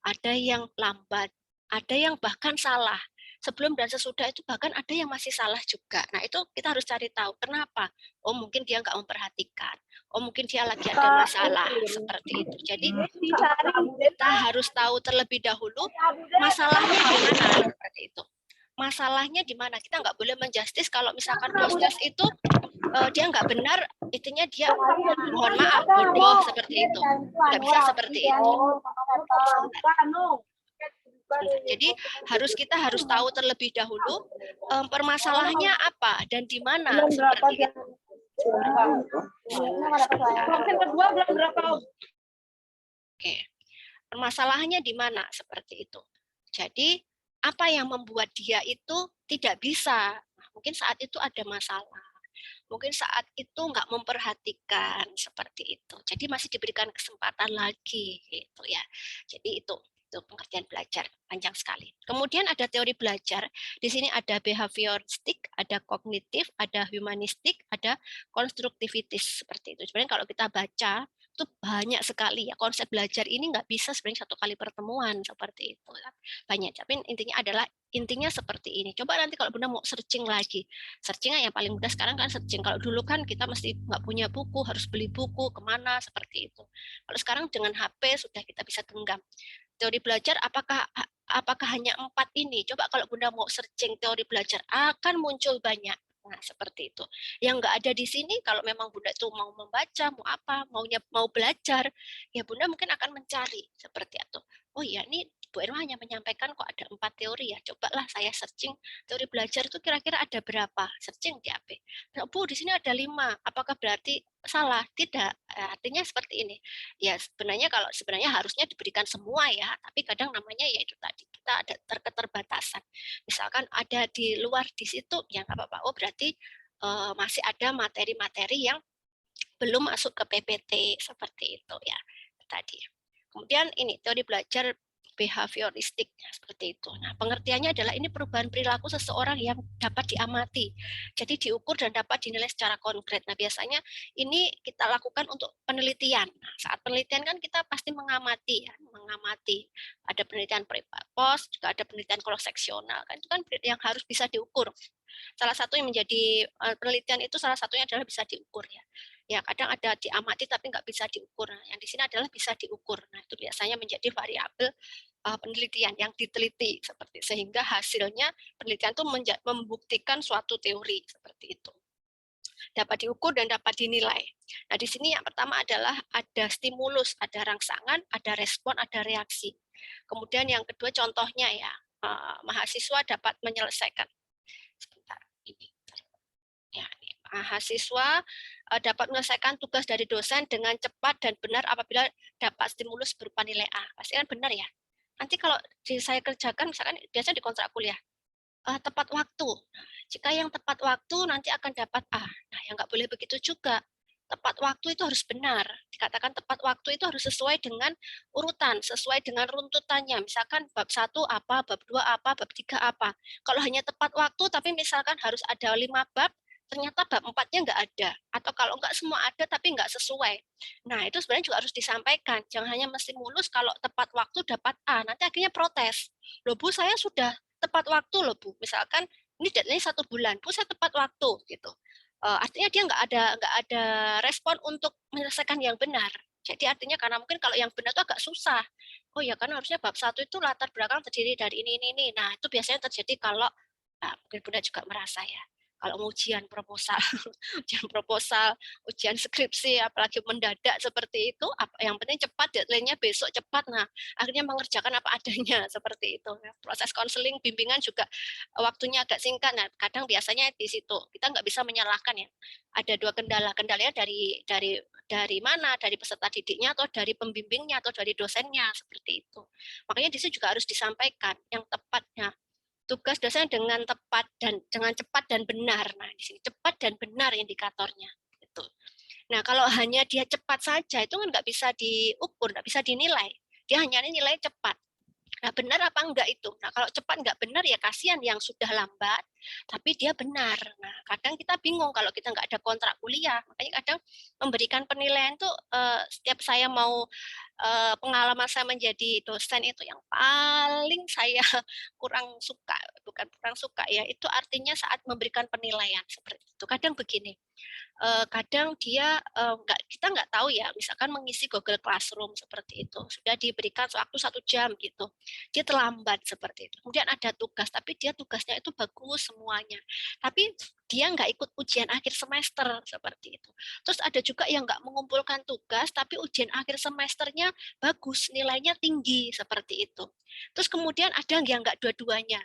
ada yang lambat, ada yang bahkan salah. Sebelum dan sesudah itu bahkan ada yang masih salah juga. Nah, itu kita harus cari tahu kenapa. Oh, mungkin dia nggak memperhatikan. Oh, mungkin dia lagi ada masalah seperti itu. Jadi kita harus tahu terlebih dahulu masalahnya di mana seperti itu. Masalahnya di mana? Kita nggak boleh menjustis kalau misalkan proses itu dia nggak benar, intinya dia mohon maaf bodoh seperti itu, nggak bisa seperti itu. Jadi kita harus tahu terlebih dahulu permasalahannya apa dan di mana seperti itu. Oke, permasalahannya di mana seperti itu. Jadi apa yang membuat dia itu tidak bisa? Nah, mungkin saat itu ada masalah. Mungkin saat itu nggak memperhatikan seperti itu. Jadi masih diberikan kesempatan lagi gitu ya. Jadi itu pengertian belajar panjang sekali. Kemudian ada teori belajar. Di sini ada behavioristik, ada kognitif, ada humanistik, ada konstruktivitis seperti itu. Sebenarnya kalau kita baca itu banyak sekali ya konsep belajar ini nggak bisa sebenarnya satu kali pertemuan seperti itu banyak. Tapi intinya seperti ini. Coba nanti kalau Bunda mau searching lagi, searching yang paling mudah sekarang kan searching. Kalau dulu kan kita mesti nggak punya buku, harus beli buku kemana seperti itu. Kalau sekarang dengan HP sudah kita bisa genggam. Teori belajar apakah hanya 4 ini? Coba kalau Bunda mau searching teori belajar akan muncul banyak. Nah, seperti itu. Yang nggak ada di sini, kalau memang Bunda itu mau membaca, mau apa, mau belajar, ya Bunda mungkin akan mencari seperti itu. Oh iya, ini Bu Irma hanya menyampaikan kok ada 4 teori ya. Cobalah saya searching teori belajar itu kira-kira ada berapa? Searching di HP. Nah, Bu, di sini ada 5. Apakah berarti salah? Tidak. Artinya seperti ini. Ya sebenarnya harusnya diberikan semua ya, tapi kadang namanya ya itu tadi kita ada keterbatasan. Misalkan ada di luar di situ ya nggak apa-apa. Oh berarti masih ada materi-materi yang belum masuk ke PPT seperti itu ya tadi. Kemudian ini teori belajar behavioristik seperti itu. Nah, pengertiannya adalah ini perubahan perilaku seseorang yang dapat diamati. Jadi diukur dan dapat dinilai secara konkret. Nah, biasanya ini kita lakukan untuk penelitian. Nah, saat penelitian kan kita pasti mengamati ya, mengamati. Ada penelitian pre-post, juga ada penelitian cross seksional. Kan itu kan yang harus bisa diukur. Salah satu yang menjadi penelitian itu salah satunya adalah bisa diukur ya. Ya kadang ada diamati tapi nggak bisa diukur. Nah, yang di sini adalah bisa diukur. Nah itu biasanya menjadi variabel penelitian yang diteliti seperti sehingga hasilnya penelitian itu membuktikan suatu teori seperti itu. Dapat diukur dan dapat dinilai. Nah di sini yang pertama adalah ada stimulus, ada rangsangan, ada respon, ada reaksi. Kemudian yang kedua contohnya ya mahasiswa dapat menyelesaikan. Sebentar ini. Ya, mahasiswa dapat menyelesaikan tugas dari dosen dengan cepat dan benar apabila dapat stimulus berupa nilai A. Pasti kan benar ya. Nanti kalau saya kerjakan, misalkan biasanya di kontrak kuliah, tepat waktu. Jika yang tepat waktu nanti akan dapat A. Nah, yang nggak boleh begitu juga. Tepat waktu itu harus benar. Dikatakan tepat waktu itu harus sesuai dengan urutan, sesuai dengan runtutannya. Misalkan bab 1 apa, bab 2 apa, bab 3 apa. Kalau hanya tepat waktu, tapi misalkan harus ada 5 bab, ternyata bab 4-nya nggak ada. Atau kalau nggak semua ada, tapi nggak sesuai. Nah, itu sebenarnya juga harus disampaikan. Jangan hanya mesti mulus kalau tepat waktu dapat A. Nanti akhirnya protes. Loh Bu, saya sudah tepat waktu loh Bu. Misalkan ini deadline 1 bulan, Bu saya tepat waktu gitu. Artinya dia nggak ada respon untuk menyelesaikan yang benar. Jadi artinya karena mungkin kalau yang benar itu agak susah. Oh ya karena harusnya bab 1 itu latar belakang terdiri dari ini. Nah itu biasanya terjadi kalau mungkin Bunda juga merasa ya. Kalau ujian proposal, ujian skripsi, apalagi mendadak seperti itu, yang penting cepat, deadline-nya besok cepat. Nah, akhirnya mengerjakan apa adanya seperti itu. Proses konseling, bimbingan juga waktunya agak singkat. Nah, kadang biasanya di situ kita nggak bisa menyalahkan ya. Ada 2 kendala. Kendalanya dari mana? Dari peserta didiknya atau dari pembimbingnya atau dari dosennya seperti itu. Makanya di situ juga harus disampaikan yang tepatnya tugas dosen dengan tepat dan dengan cepat dan benar. Nah, di sini cepat dan benar indikatornya. Itu. Nah, kalau hanya dia cepat saja itu kan nggak bisa diukur, nggak bisa dinilai. Dia hanya nilai cepat. Nah, benar apa enggak itu? Nah, kalau cepat enggak benar ya kasihan yang sudah lambat, tapi dia benar. Nah, kadang kita bingung kalau kita enggak ada kontrak kuliah. Makanya kadang memberikan penilaian tuh setiap saya mau pengalaman saya menjadi dosen itu yang paling saya kurang suka, bukan kurang suka ya, itu artinya saat memberikan penilaian seperti itu. Kadang begini, kadang dia kita nggak tahu ya, misalkan mengisi Google Classroom seperti itu, sudah diberikan waktu 1 jam gitu, dia terlambat seperti itu. Kemudian ada tugas, tapi dia tugasnya itu bagus semuanya, tapi dia nggak ikut ujian akhir semester seperti itu. Terus ada juga yang nggak mengumpulkan tugas, tapi ujian akhir semesternya bagus, nilainya tinggi seperti itu. Terus kemudian ada yang nggak dua-duanya,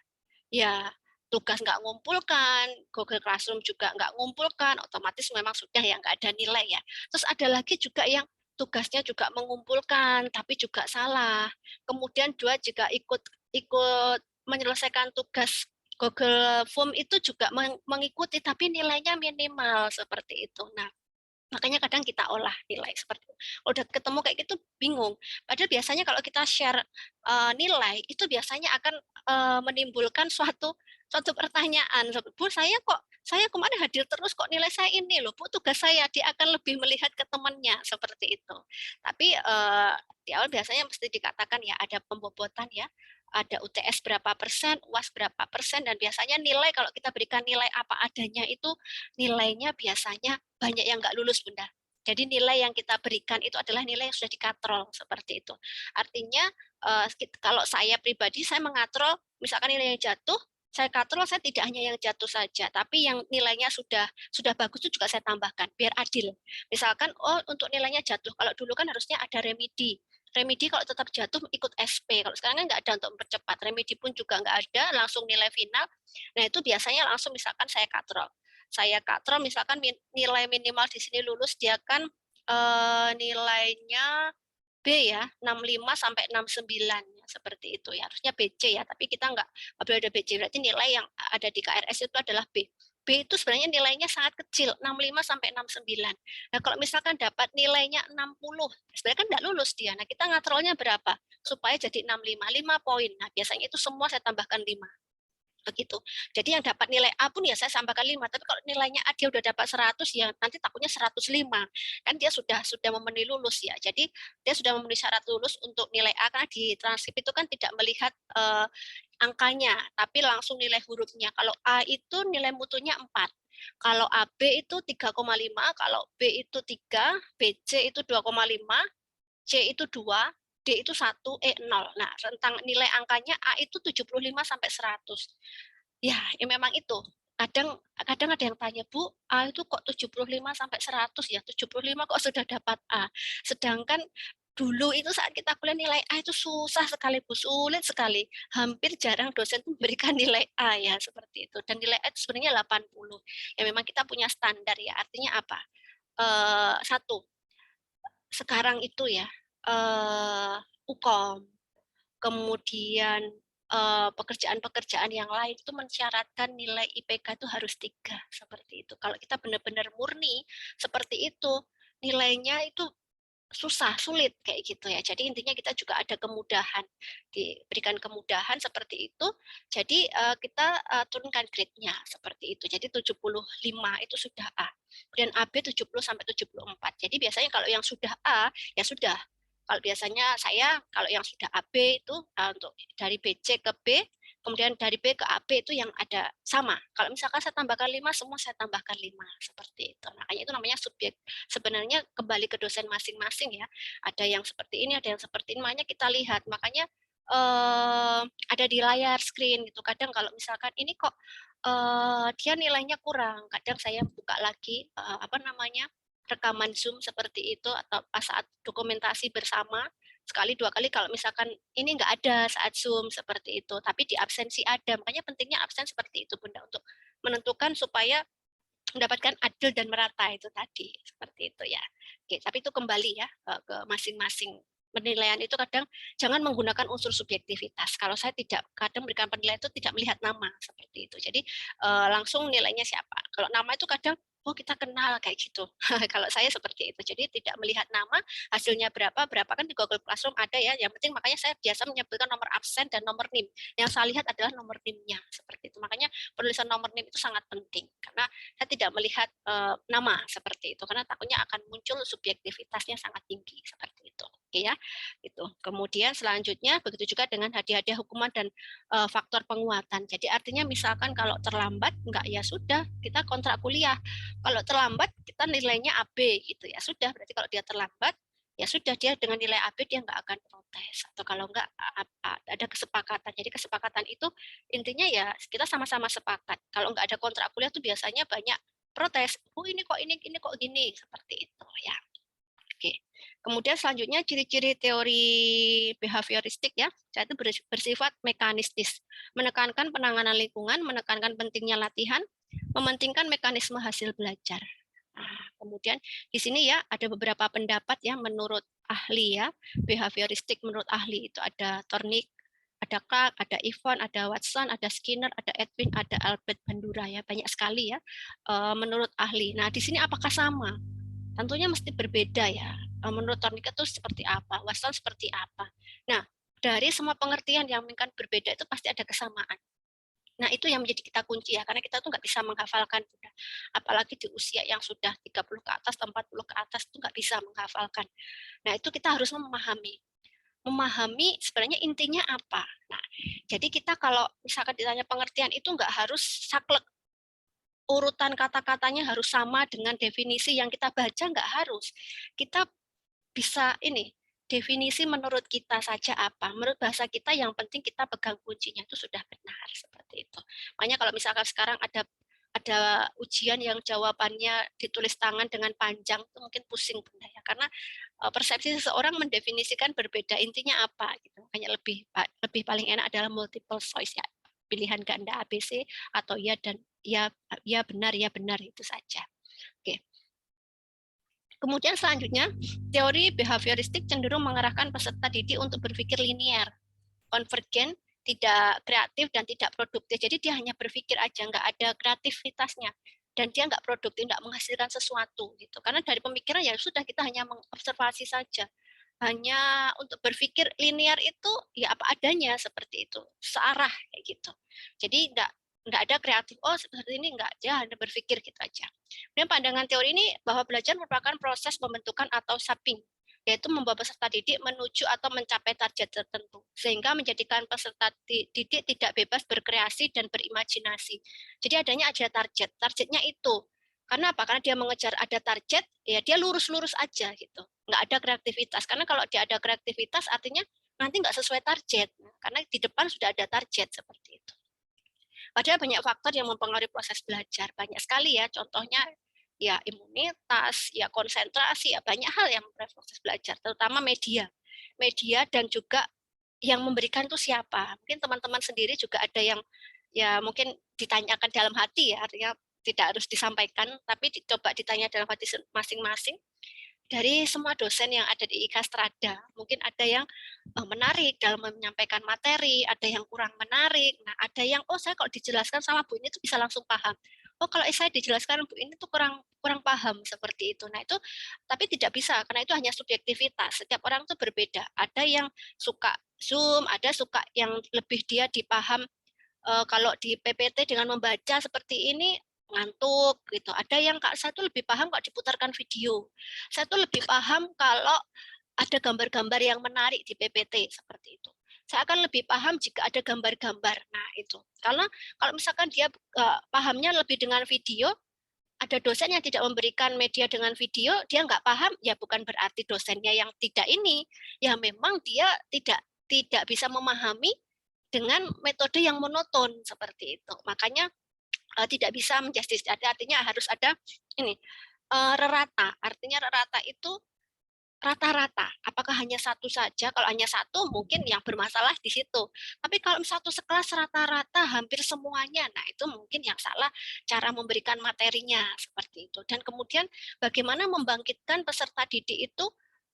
ya tugas nggak ngumpulkan, Google Classroom juga nggak ngumpulkan, otomatis memang sudah ya nggak ada nilai ya. Terus ada lagi juga yang tugasnya juga mengumpulkan, tapi juga salah. Kemudian dua juga ikut ikut menyelesaikan tugas Google Form itu juga mengikuti, tapi nilainya minimal seperti itu. Nah, makanya kadang kita olah nilai seperti itu. Udah ketemu kayak gitu bingung. Padahal biasanya kalau kita share nilai itu biasanya akan menimbulkan suatu suatu pertanyaan. Bu, saya kemarin hadir terus kok nilai saya ini loh, Bu, tugas saya. Dia akan lebih melihat ke temannya seperti itu. Tapi di awal biasanya mesti dikatakan ya ada pembobotan ya, ada UTS berapa persen, UAS berapa persen, dan biasanya nilai kalau kita berikan nilai apa adanya itu nilainya biasanya banyak yang nggak lulus, Bunda. Jadi nilai yang kita berikan itu adalah nilai yang sudah dikatrol seperti itu. Artinya kalau saya pribadi saya mengatrol misalkan nilai yang jatuh, saya katrol, saya tidak hanya yang jatuh saja, tapi yang nilainya sudah bagus itu juga saya tambahkan biar adil. Misalkan oh untuk nilainya jatuh, kalau dulu kan harusnya ada remedi. Remedi kalau tetap jatuh ikut SP. Kalau sekarang kan nggak ada untuk mempercepat. Remedi pun juga nggak ada, langsung nilai final. Nah itu biasanya langsung misalkan saya katrol misalkan nilai minimal di sini lulus dia kan nilainya B ya, 65 sampai 69 ya, seperti itu ya. Harusnya BC ya, tapi kita nggak boleh ada BC. Berarti nilai yang ada di KRS itu adalah B. B itu sebenarnya nilainya sangat kecil, 65 sampai 69. Nah, kalau misalkan dapat nilainya 60, sebenarnya kan nggak lulus dia. Nah, kita ngatrolnya berapa? Supaya jadi 65, 5 poin. Nah, biasanya itu semua saya tambahkan 5 begitu. Jadi yang dapat nilai A pun ya saya tambahkan 5, tapi kalau nilainya A dia udah dapat 100 ya nanti takutnya 105. Kan dia sudah memenuhi lulus ya. Jadi dia sudah memenuhi syarat lulus untuk nilai A karena di transkrip itu kan tidak melihat angkanya, tapi langsung nilai hurufnya. Kalau A itu nilai mutunya 4. Kalau AB itu 3,5, kalau B itu 3, BC itu 2,5, C itu 2, D itu 1, E 0. Nah, rentang nilai angkanya A itu 75 sampai 100. Ya memang itu. Kadang kadang ada yang tanya, Bu, A itu kok 75 sampai 100 ya? 75 kok sudah dapat A. Sedangkan dulu itu saat kita kuliah nilai A itu susah sekali, Bu, sulit sekali. Hampir jarang dosen itu memberikan nilai A ya, seperti itu. Dan nilai A itu sebenarnya 80. Ya memang kita punya standar ya. Artinya apa? Satu, sekarang itu ya, UKOM, kemudian pekerjaan-pekerjaan yang lain itu mensyaratkan nilai IPK itu harus 3 seperti itu. Kalau kita benar-benar murni seperti itu, nilainya itu susah, sulit kayak gitu ya. Jadi intinya kita juga ada kemudahan, diberikan kemudahan seperti itu. Jadi kita turunkan grade-nya seperti itu. Jadi 75 itu sudah A. Kemudian AB 70 sampai 74. Jadi biasanya kalau yang sudah A ya sudah. Kalau biasanya saya kalau yang sudah AB itu untuk dari BC ke B, kemudian dari B ke AB itu yang ada sama. Kalau misalkan saya tambahkan 5, semua saya tambahkan 5 seperti itu. Makanya itu namanya subjek. Sebenarnya kembali ke dosen masing-masing ya. Ada yang seperti ini, ada yang seperti ini. Makanya kita lihat. Makanya ada di layar screen gitu. Kadang kalau misalkan ini kok dia nilainya kurang, kadang saya buka lagi apa namanya rekaman Zoom seperti itu atau pas saat dokumentasi bersama sekali dua kali kalau misalkan ini nggak ada saat Zoom seperti itu, tapi di absensi ada. Makanya pentingnya absen seperti itu Bunda untuk menentukan supaya mendapatkan adil dan merata itu tadi seperti itu ya. Oke, tapi itu kembali ya ke masing-masing penilaian itu kadang jangan menggunakan unsur subjektivitas. Kalau saya tidak kadang memberikan penilaian itu tidak melihat nama seperti itu. Jadi langsung nilainya siapa. Kalau nama itu kadang oh kita kenal kayak gitu. Kalau saya seperti itu. Jadi tidak melihat nama, hasilnya berapa, berapa kan di Google Classroom ada ya. Yang penting makanya saya biasa menyebutkan nomor absen dan nomor NIM. Yang saya lihat adalah nomor NIM-nya seperti itu. Makanya penulisan nomor NIM itu sangat penting karena saya tidak melihat nama seperti itu karena takutnya akan muncul subjektivitasnya sangat tinggi seperti itu. Oke ya. Itu. Kemudian selanjutnya begitu juga dengan hadiah-hadiah hukuman dan faktor penguatan. Jadi artinya misalkan kalau terlambat enggak ya sudah kita kontrak kuliah. Kalau terlambat kita nilainya AB gitu ya. Sudah berarti kalau dia terlambat ya sudah dia dengan nilai AB dia nggak akan protes atau kalau nggak ada kesepakatan. Jadi kesepakatan itu intinya ya kita sama-sama sepakat. Kalau nggak ada kontrak kuliah tuh biasanya banyak protes. Oh ini kok gini seperti itu ya. Oke. Kemudian selanjutnya ciri-ciri teori behavioristik ya, itu bersifat mekanistis, menekankan penanganan lingkungan, menekankan pentingnya latihan, mementingkan mekanisme hasil belajar. Nah, kemudian di sini ya ada beberapa pendapat ya menurut ahli ya, behavioristik menurut ahli itu ada Thorndike, ada Clark, ada Evans, ada Watson, ada Skinner, ada Edwin, ada Albert Bandura ya, banyak sekali ya menurut ahli. Nah, di sini apakah sama? Tentunya mesti berbeda ya. Menurut Thorndike itu seperti apa, Watson seperti apa. Nah, dari semua pengertian yang mungkin berbeda itu pasti ada kesamaan. Nah, itu yang menjadi kita kunci ya, karena kita tuh nggak bisa menghafalkan. Apalagi di usia yang sudah 30 ke atas, 40 ke atas, itu nggak bisa menghafalkan. Nah, itu kita harus memahami. Memahami sebenarnya intinya apa. Nah, jadi kita kalau misalkan ditanya pengertian itu nggak harus saklek. Urutan kata-katanya harus sama dengan definisi yang kita baca, nggak harus. Kita bisa ini, definisi menurut kita saja apa. Menurut bahasa kita yang penting kita pegang kuncinya itu sudah benar seperti itu. Makanya kalau misalkan sekarang ada ujian yang jawabannya ditulis tangan dengan panjang itu mungkin pusing Bunda ya, karena persepsi seseorang mendefinisikan berbeda, intinya apa gitu. Makanya lebih paling enak adalah multiple choice ya, pilihan ganda ABC atau ya dan ya benar itu saja. Oke. Kemudian selanjutnya, teori behavioristik cenderung mengarahkan peserta didik untuk berpikir linear, konvergen, tidak kreatif dan tidak produktif. Jadi dia hanya berpikir aja, nggak ada kreativitasnya. Dan dia nggak produktif, nggak menghasilkan sesuatu. Gitu. Karena dari pemikiran ya sudah kita hanya mengobservasi saja. Hanya untuk berpikir linear itu ya apa adanya seperti itu, searah kayak gitu. Jadi nggak ada kreatif, oh seperti ini nggak, dia hanya berpikir gitu aja. Dan pandangan teori ini bahwa belajar merupakan proses pembentukan atau shaping, yaitu membawa peserta didik menuju atau mencapai target tertentu, sehingga menjadikan peserta didik tidak bebas berkreasi dan berimajinasi. Jadi adanya ada targetnya itu. Karena apa? Karena dia mengejar ada target, ya dia lurus-lurus aja gitu. Nggak ada kreativitas. Karena kalau dia ada kreativitas, artinya nanti nggak sesuai target. Karena di depan sudah ada target seperti itu. Padahal banyak faktor yang mempengaruhi proses belajar. Banyak sekali ya, contohnya ya imunitas, ya konsentrasi, ya banyak hal yang mempengaruhi proses belajar, terutama media. Media dan juga yang memberikan itu siapa. Mungkin teman-teman sendiri juga ada yang ya mungkin ditanyakan dalam hati ya, artinya tidak harus disampaikan, tapi coba ditanya dalam hati masing-masing. Dari semua dosen yang ada di IKA Strada, mungkin ada yang menarik dalam menyampaikan materi, ada yang kurang menarik, nah ada yang oh saya kalau dijelaskan sama Bu ini tuh bisa langsung paham. Oh kalau saya dijelaskan Bu ini tuh kurang paham seperti itu. Nah itu tapi tidak bisa karena itu hanya subjektivitas. Setiap orang tuh berbeda. Ada yang suka Zoom, ada suka yang lebih dia dipaham kalau di PPT dengan membaca seperti ini ngantuk gitu. Ada yang saya tuh lebih paham kalau diputarkan video. Saya tuh lebih paham kalau ada gambar-gambar yang menarik di PPT seperti itu. Saya akan lebih paham jika ada gambar-gambar. Nah, itu. Karena kalau misalkan dia pahamnya lebih dengan video, ada dosen yang tidak memberikan media dengan video, dia nggak paham, ya bukan berarti dosennya yang tidak ini. Ya memang dia tidak bisa memahami dengan metode yang monoton seperti itu. Makanya tidak bisa menjustis, artinya harus ada ini rata. Artinya rata itu rata-rata. Apakah hanya satu saja? Kalau hanya satu mungkin yang bermasalah di situ. Tapi kalau satu sekelas rata-rata hampir semuanya, nah itu mungkin yang salah cara memberikan materinya seperti itu. Dan kemudian bagaimana membangkitkan peserta didik itu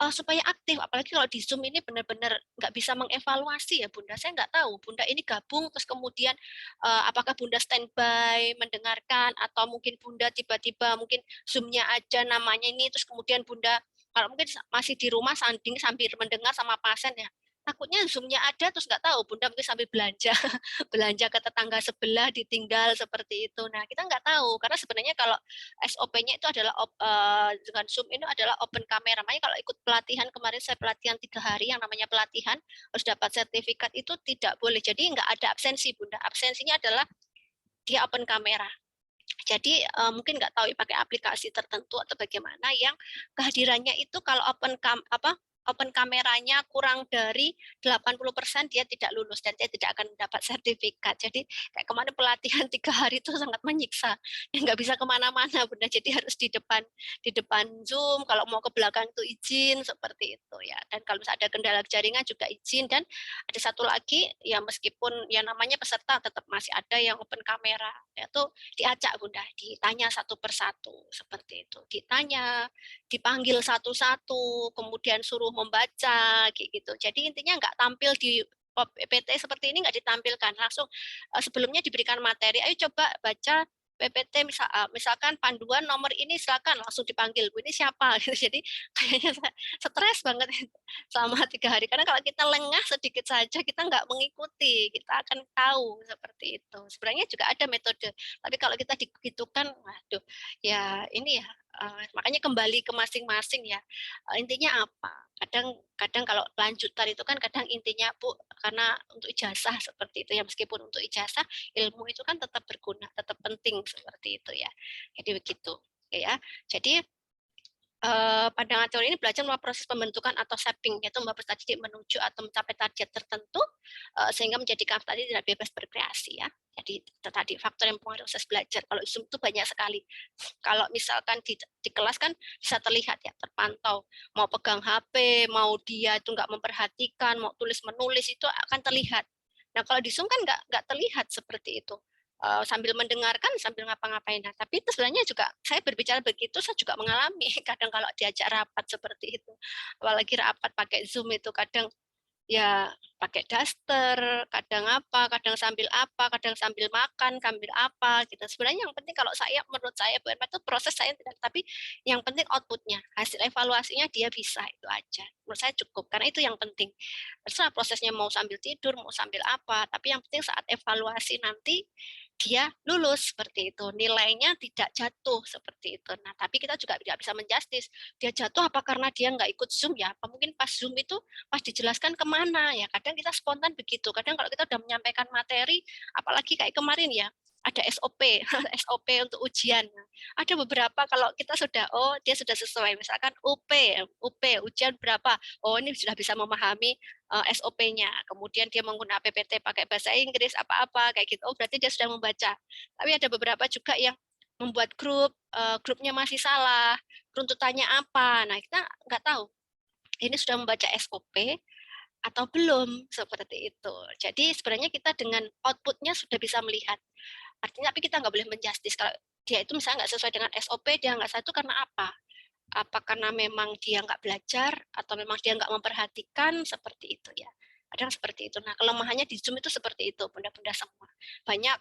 supaya aktif, apalagi kalau di Zoom ini benar-benar nggak bisa mengevaluasi ya Bunda. Saya nggak tahu Bunda ini gabung terus kemudian apakah Bunda standby mendengarkan atau mungkin Bunda tiba-tiba mungkin Zoom-nya aja namanya ini terus kemudian Bunda kalau mungkin masih di rumah sambil mendengar sama pasien ya, takutnya Zoom-nya ada terus nggak tahu, Bunda mungkin sambil belanja, belanja ke tetangga sebelah ditinggal seperti itu. Nah, kita nggak tahu karena sebenarnya kalau SOP-nya itu adalah dengan Zoom ini adalah open kamera. Makanya kalau ikut pelatihan kemarin saya pelatihan 3 hari yang namanya pelatihan harus dapat sertifikat itu tidak boleh. Jadi nggak ada absensi Bunda. Absensinya adalah dia open kamera. Jadi mungkin nggak tahu pakai aplikasi tertentu atau bagaimana yang kehadirannya itu kalau open kameranya kurang dari 80% dia tidak lulus dan dia tidak akan mendapat sertifikat. Jadi kayak kemarin pelatihan 3 hari itu sangat menyiksa, ya nggak bisa kemana-mana Bunda. Jadi harus di depan Zoom. Kalau mau ke belakang itu izin seperti itu ya. Dan kalau ada kendala jaringan juga izin. Dan ada satu lagi ya meskipun ya namanya peserta tetap masih ada yang open kamera. Itu diacak Bunda, ditanya satu persatu seperti itu. Ditanya, dipanggil satu-satu, kemudian suruh membaca, kayak gitu. Jadi intinya nggak tampil di PPT seperti ini nggak ditampilkan, langsung sebelumnya diberikan materi, ayo coba baca PPT misalkan panduan nomor ini silakan langsung dipanggil, Bu ini siapa? Jadi kayaknya stres banget selama 3 hari karena kalau kita lengah sedikit saja kita nggak mengikuti, kita akan tahu seperti itu. Sebenarnya juga ada metode, tapi kalau kita digitukan, waduh, ya ini ya makanya kembali ke masing-masing ya. Intinya apa? Kadang kalau lanjutan itu kan kadang intinya Bu karena untuk ijazah seperti itu ya meskipun untuk ijazah ilmu itu kan tetap berguna, tetap penting seperti itu ya. Jadi begitu ya. Jadi pandangan teori ini belajar melalui proses pembentukan atau shaping, yaitu membuat peserta didik menuju atau mencapai target tertentu sehingga menjadikan tadi tidak bebas berkreasi ya. Jadi tadi faktor yang mempengaruhi proses belajar. Kalau Zoom itu banyak sekali. Kalau misalkan di kelas kan bisa terlihat ya, terpantau. Mau pegang HP, mau dia itu nggak memperhatikan, mau tulis menulis itu akan terlihat. Nah kalau di Zoom kan nggak terlihat seperti itu. Sambil mendengarkan sambil ngapa-ngapain. Nah, tapi itu sebenarnya juga saya berbicara begitu saya juga mengalami kadang kalau diajak rapat seperti itu. Apalagi rapat pakai Zoom itu kadang ya pakai daster, kadang sambil sambil makan, sambil apa gitu. Sebenarnya yang penting kalau saya menurut saya itu proses saya tidak, tapi yang penting outputnya, hasil evaluasinya dia bisa itu aja. Menurut saya cukup karena itu yang penting. Terserah prosesnya mau sambil tidur, mau sambil apa, tapi yang penting saat evaluasi nanti dia lulus seperti itu, nilainya tidak jatuh seperti itu. Nah, tapi kita juga tidak bisa menjustis dia jatuh apa karena dia nggak ikut Zoom ya, apa mungkin pas Zoom itu pas dijelaskan kemana ya, kadang kita spontan begitu, kadang kalau kita udah menyampaikan materi, apalagi kayak kemarin ya, ada SOP, SOP untuk ujian. Ada beberapa kalau kita sudah, oh dia sudah sesuai, misalkan UP, ujian berapa, oh ini sudah bisa memahami SOP-nya, kemudian dia menggunakan PPT pakai bahasa Inggris, apa-apa, kayak gitu, oh berarti dia sudah membaca. Tapi ada beberapa juga yang membuat grupnya masih salah, runtutannya apa, nah kita nggak tahu, ini sudah membaca SOP atau belum seperti itu. Jadi sebenarnya kita dengan outputnya sudah bisa melihat. Artinya tapi kita nggak boleh menjustis kalau dia itu misalnya nggak sesuai dengan SOP, dia nggak satu karena apa? Apa karena memang dia nggak belajar atau memang dia nggak memperhatikan seperti itu ya. Ada yang seperti itu. Nah kelemahannya di Zoom itu seperti itu, bunda-bunda semua. Banyak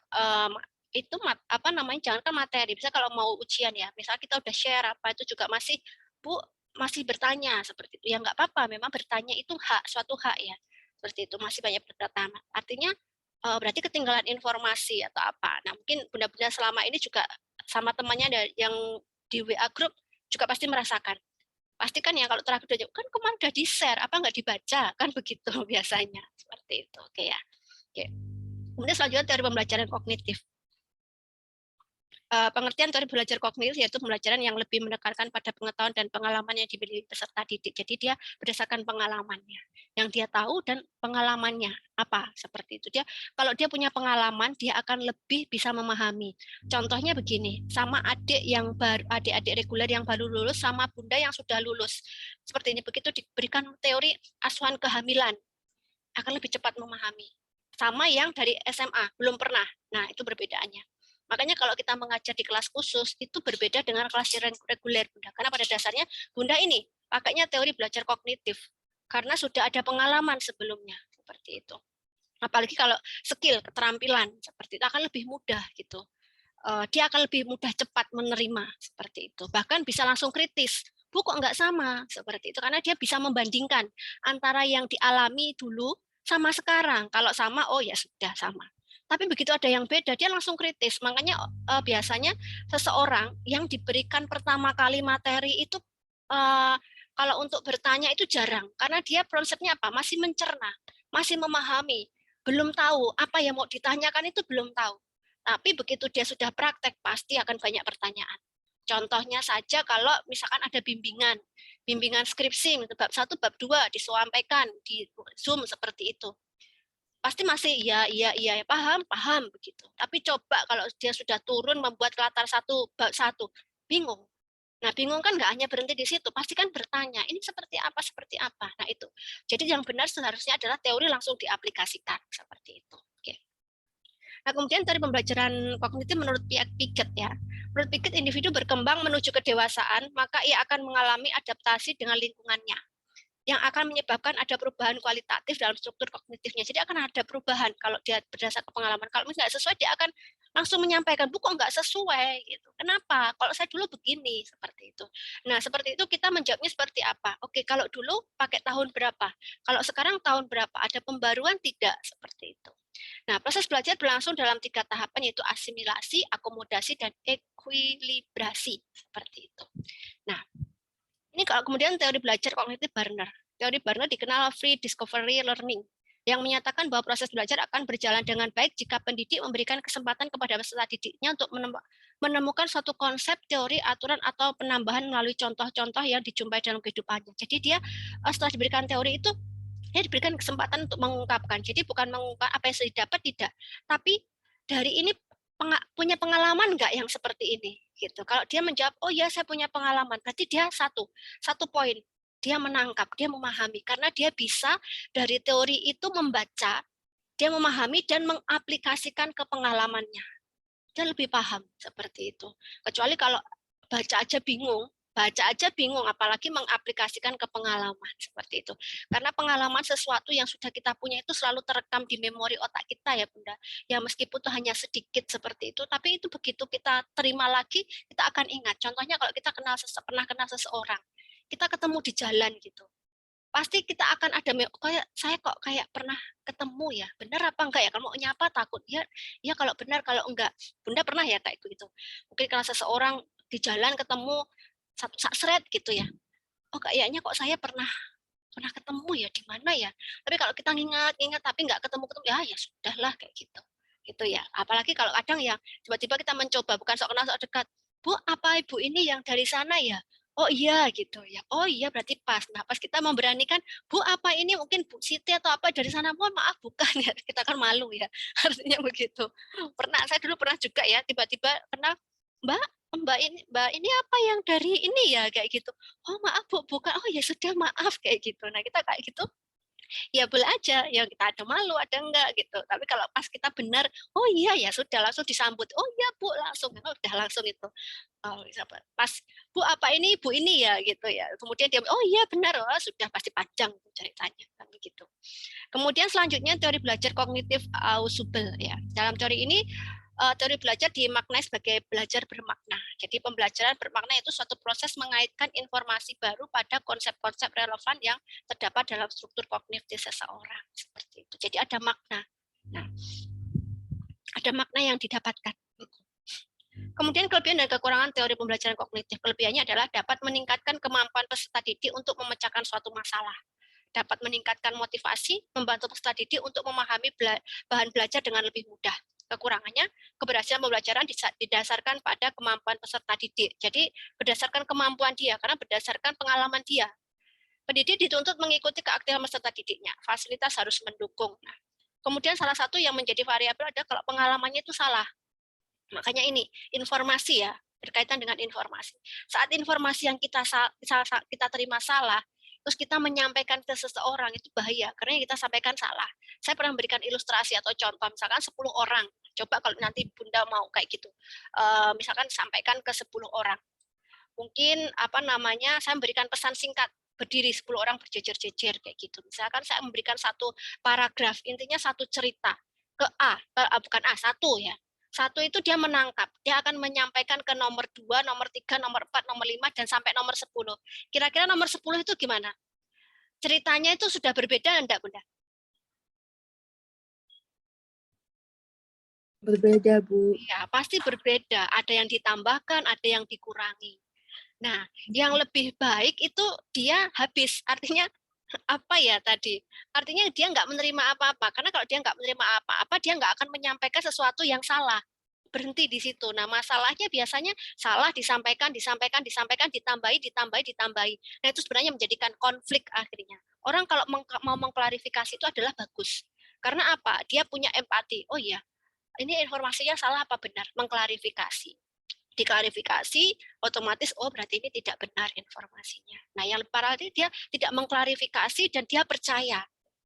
itu apa namanya jangan kan materi. Bisa kalau mau ujian ya, misalnya kita udah share apa itu juga masih Bu masih bertanya seperti itu. Ya nggak apa-apa, memang bertanya itu hak, suatu hak ya. Seperti itu masih banyak bertanya. Artinya berarti ketinggalan informasi atau apa. Nah mungkin bunda-bunda selama ini juga sama temannya yang di WA group juga pasti merasakan. Pasti kan ya kalau terakhir udah kan kemarin udah di-share, apa nggak dibaca kan begitu biasanya seperti itu. Oke ya. Oke. Kemudian selanjutnya teori pembelajaran kognitif. Pengertian teori belajar kognitif yaitu pembelajaran yang lebih menekankan pada pengetahuan dan pengalaman yang dimiliki peserta didik. Jadi dia berdasarkan pengalamannya, yang dia tahu dan pengalamannya apa seperti itu. Dia kalau dia punya pengalaman, dia akan lebih bisa memahami. Contohnya begini, sama adik-adik reguler yang baru lulus sama bunda yang sudah lulus. Seperti ini begitu diberikan teori asuhan kehamilan akan lebih cepat memahami. Sama yang dari SMA belum pernah. Nah, itu perbedaannya. Makanya kalau kita mengajar di kelas khusus itu berbeda dengan kelas reguler Bunda. Karena pada dasarnya Bunda ini pakainya teori belajar kognitif karena sudah ada pengalaman sebelumnya seperti itu. Apalagi kalau skill, keterampilan seperti itu akan lebih mudah gitu. Dia akan lebih mudah cepat menerima seperti itu. Bahkan bisa langsung kritis. Bu kok nggak sama seperti itu karena dia bisa membandingkan antara yang dialami dulu sama sekarang. Kalau sama, oh ya sudah sama. Tapi begitu ada yang beda, dia langsung kritis. Makanya biasanya seseorang yang diberikan pertama kali materi itu kalau untuk bertanya itu jarang. Karena dia konsepnya apa? Masih mencerna, masih memahami. Belum tahu apa yang mau ditanyakan itu belum tahu. Tapi begitu dia sudah praktek, pasti akan banyak pertanyaan. Contohnya saja kalau misalkan ada bimbingan skripsi, bab 1, bab 2 disampaikan di Zoom seperti itu. Pasti masih iya, paham begitu. Tapi coba kalau dia sudah turun membuat latar 1, bab 1, bingung. Nah, bingung kan nggak hanya berhenti di situ, pasti kan bertanya, ini seperti apa, seperti apa. Nah, itu. Jadi yang benar seharusnya adalah teori langsung diaplikasikan, seperti itu. Oke. Nah, kemudian dari pembelajaran kognitif menurut Piaget ya. Menurut Piaget, individu berkembang menuju kedewasaan, maka ia akan mengalami adaptasi dengan lingkungannya yang akan menyebabkan ada perubahan kualitatif dalam struktur kognitifnya. Jadi akan ada perubahan kalau dia berdasarkan pengalaman. Kalau misalnya nggak sesuai, dia akan langsung menyampaikan, bu kok nggak sesuai gitu. Kenapa? Kalau saya dulu begini, seperti itu. Nah, seperti itu kita menjawabnya seperti apa? Oke, kalau dulu pakai tahun berapa? Kalau sekarang tahun berapa? Ada pembaruan tidak? Seperti itu. Nah, proses belajar berlangsung dalam 3 tahapan, yaitu asimilasi, akomodasi, dan ekuilibrasi. Seperti itu. Nah, ini kalau kemudian teori belajar kognitif Barner. Teori Barner dikenal free discovery learning, yang menyatakan bahwa proses belajar akan berjalan dengan baik jika pendidik memberikan kesempatan kepada peserta didiknya untuk menemukan suatu konsep, teori, aturan, atau penambahan melalui contoh-contoh yang dijumpai dalam kehidupannya. Jadi dia setelah diberikan teori itu, dia diberikan kesempatan untuk mengungkapkan. Jadi bukan mengungkap apa yang sudah dapat, tidak. Tapi dari ini punya pengalaman nggak yang seperti ini gitu. Kalau dia menjawab, oh ya saya punya pengalaman, berarti dia satu poin, dia menangkap, dia memahami, karena dia bisa dari teori itu membaca, dia memahami dan mengaplikasikan ke pengalamannya, dia lebih paham seperti itu. Kecuali kalau baca aja bingung, apalagi mengaplikasikan ke pengalaman seperti itu. Karena pengalaman sesuatu yang sudah kita punya itu selalu terekam di memori otak kita ya Bunda. Ya meskipun itu hanya sedikit seperti itu, tapi itu begitu kita terima lagi, kita akan ingat. Contohnya kalau kita pernah kenal seseorang, kita ketemu di jalan gitu. Pasti kita akan ada kayak saya kok kayak pernah ketemu ya, benar apa enggak ya, kalau mau nyapa takut ya, ya kalau benar kalau enggak. Bunda pernah ya kayak gitu. Mungkin kalau seseorang di jalan ketemu satu seret gitu ya, oh kayaknya kok saya pernah pernah ketemu ya di mana ya. Tapi kalau kita ingat tapi nggak ketemu ya sudahlah kayak gitu ya. Apalagi kalau kadang ya tiba-tiba kita mencoba, bukan sok kenal sok dekat, bu apa ibu ini yang dari sana ya, oh iya gitu ya, oh iya berarti pas. Nah pas kita memberanikan, bu apa ini mungkin Bu Siti atau apa dari sana, mohon maaf bukan ya, kita kan malu ya, artinya begitu. Saya dulu pernah juga ya, tiba-tiba kenal, mbak mbak ini apa yang dari ini ya kayak gitu, oh maaf bu bukan, oh ya sudah maaf kayak gitu. Nah kita kayak gitu ya boleh aja ya, kita ada malu ada enggak gitu. Tapi kalau pas kita benar, oh iya ya sudah langsung disambut, oh iya bu langsung, udah langsung itu. Oh, pas bu apa ini bu ini ya gitu ya. Kemudian dia oh iya benar, oh, sudah pasti panjang ceritanya kan begitu. Kemudian selanjutnya teori belajar kognitif Ausubel ya. Dalam teori ini teori belajar dimaknai sebagai belajar bermakna. Jadi pembelajaran bermakna itu suatu proses mengaitkan informasi baru pada konsep-konsep relevan yang terdapat dalam struktur kognitif seseorang. Seperti itu. Jadi ada makna. Nah, ada makna yang didapatkan. Kemudian kelebihan dan kekurangan teori pembelajaran kognitif. Kelebihannya adalah dapat meningkatkan kemampuan peserta didik untuk memecahkan suatu masalah. Dapat meningkatkan motivasi, membantu peserta didik untuk memahami bahan belajar dengan lebih mudah. Kekurangannya, keberhasilan pembelajaran didasarkan pada kemampuan peserta didik. Jadi berdasarkan kemampuan dia, karena berdasarkan pengalaman dia. Pendidik dituntut mengikuti keaktifan peserta didiknya. Fasilitas harus mendukung. Nah, kemudian salah satu yang menjadi variabel ada kalau pengalamannya itu salah. Makanya ini, informasi ya, berkaitan dengan informasi. Saat informasi yang kita terima salah, terus kita menyampaikan ke seseorang, itu bahaya, karena yang kita sampaikan salah. Saya pernah memberikan ilustrasi atau contoh, misalkan 10 orang, coba kalau nanti Bunda mau kayak gitu, misalkan sampaikan ke 10 orang. Mungkin saya memberikan pesan singkat, berdiri 10 orang berjejer-jejer kayak gitu. Misalkan saya memberikan satu paragraf, intinya satu cerita, ke bukan satu ya. Satu itu dia menangkap, dia akan menyampaikan ke nomor 2, nomor 3, nomor 4, nomor 5, dan sampai nomor 10. Kira-kira nomor 10 itu gimana? Ceritanya itu sudah berbeda enggak, Bunda? Berbeda, Bu. Ya, pasti berbeda. Ada yang ditambahkan, ada yang dikurangi. Nah, yang lebih baik itu dia habis. Artinya apa ya tadi? Artinya dia nggak menerima apa-apa. Karena kalau dia nggak menerima apa-apa, dia nggak akan menyampaikan sesuatu yang salah. berhenti di situ. Nah, masalahnya biasanya salah disampaikan, ditambahi. Nah, itu sebenarnya menjadikan konflik akhirnya. Orang kalau mau mengklarifikasi itu adalah bagus. Karena apa? Dia punya empati. Oh iya, ini informasinya salah apa benar? Mengklarifikasi. Diklarifikasi, otomatis oh berarti ini tidak benar informasinya. Nah, yang parah itu dia tidak mengklarifikasi dan dia percaya.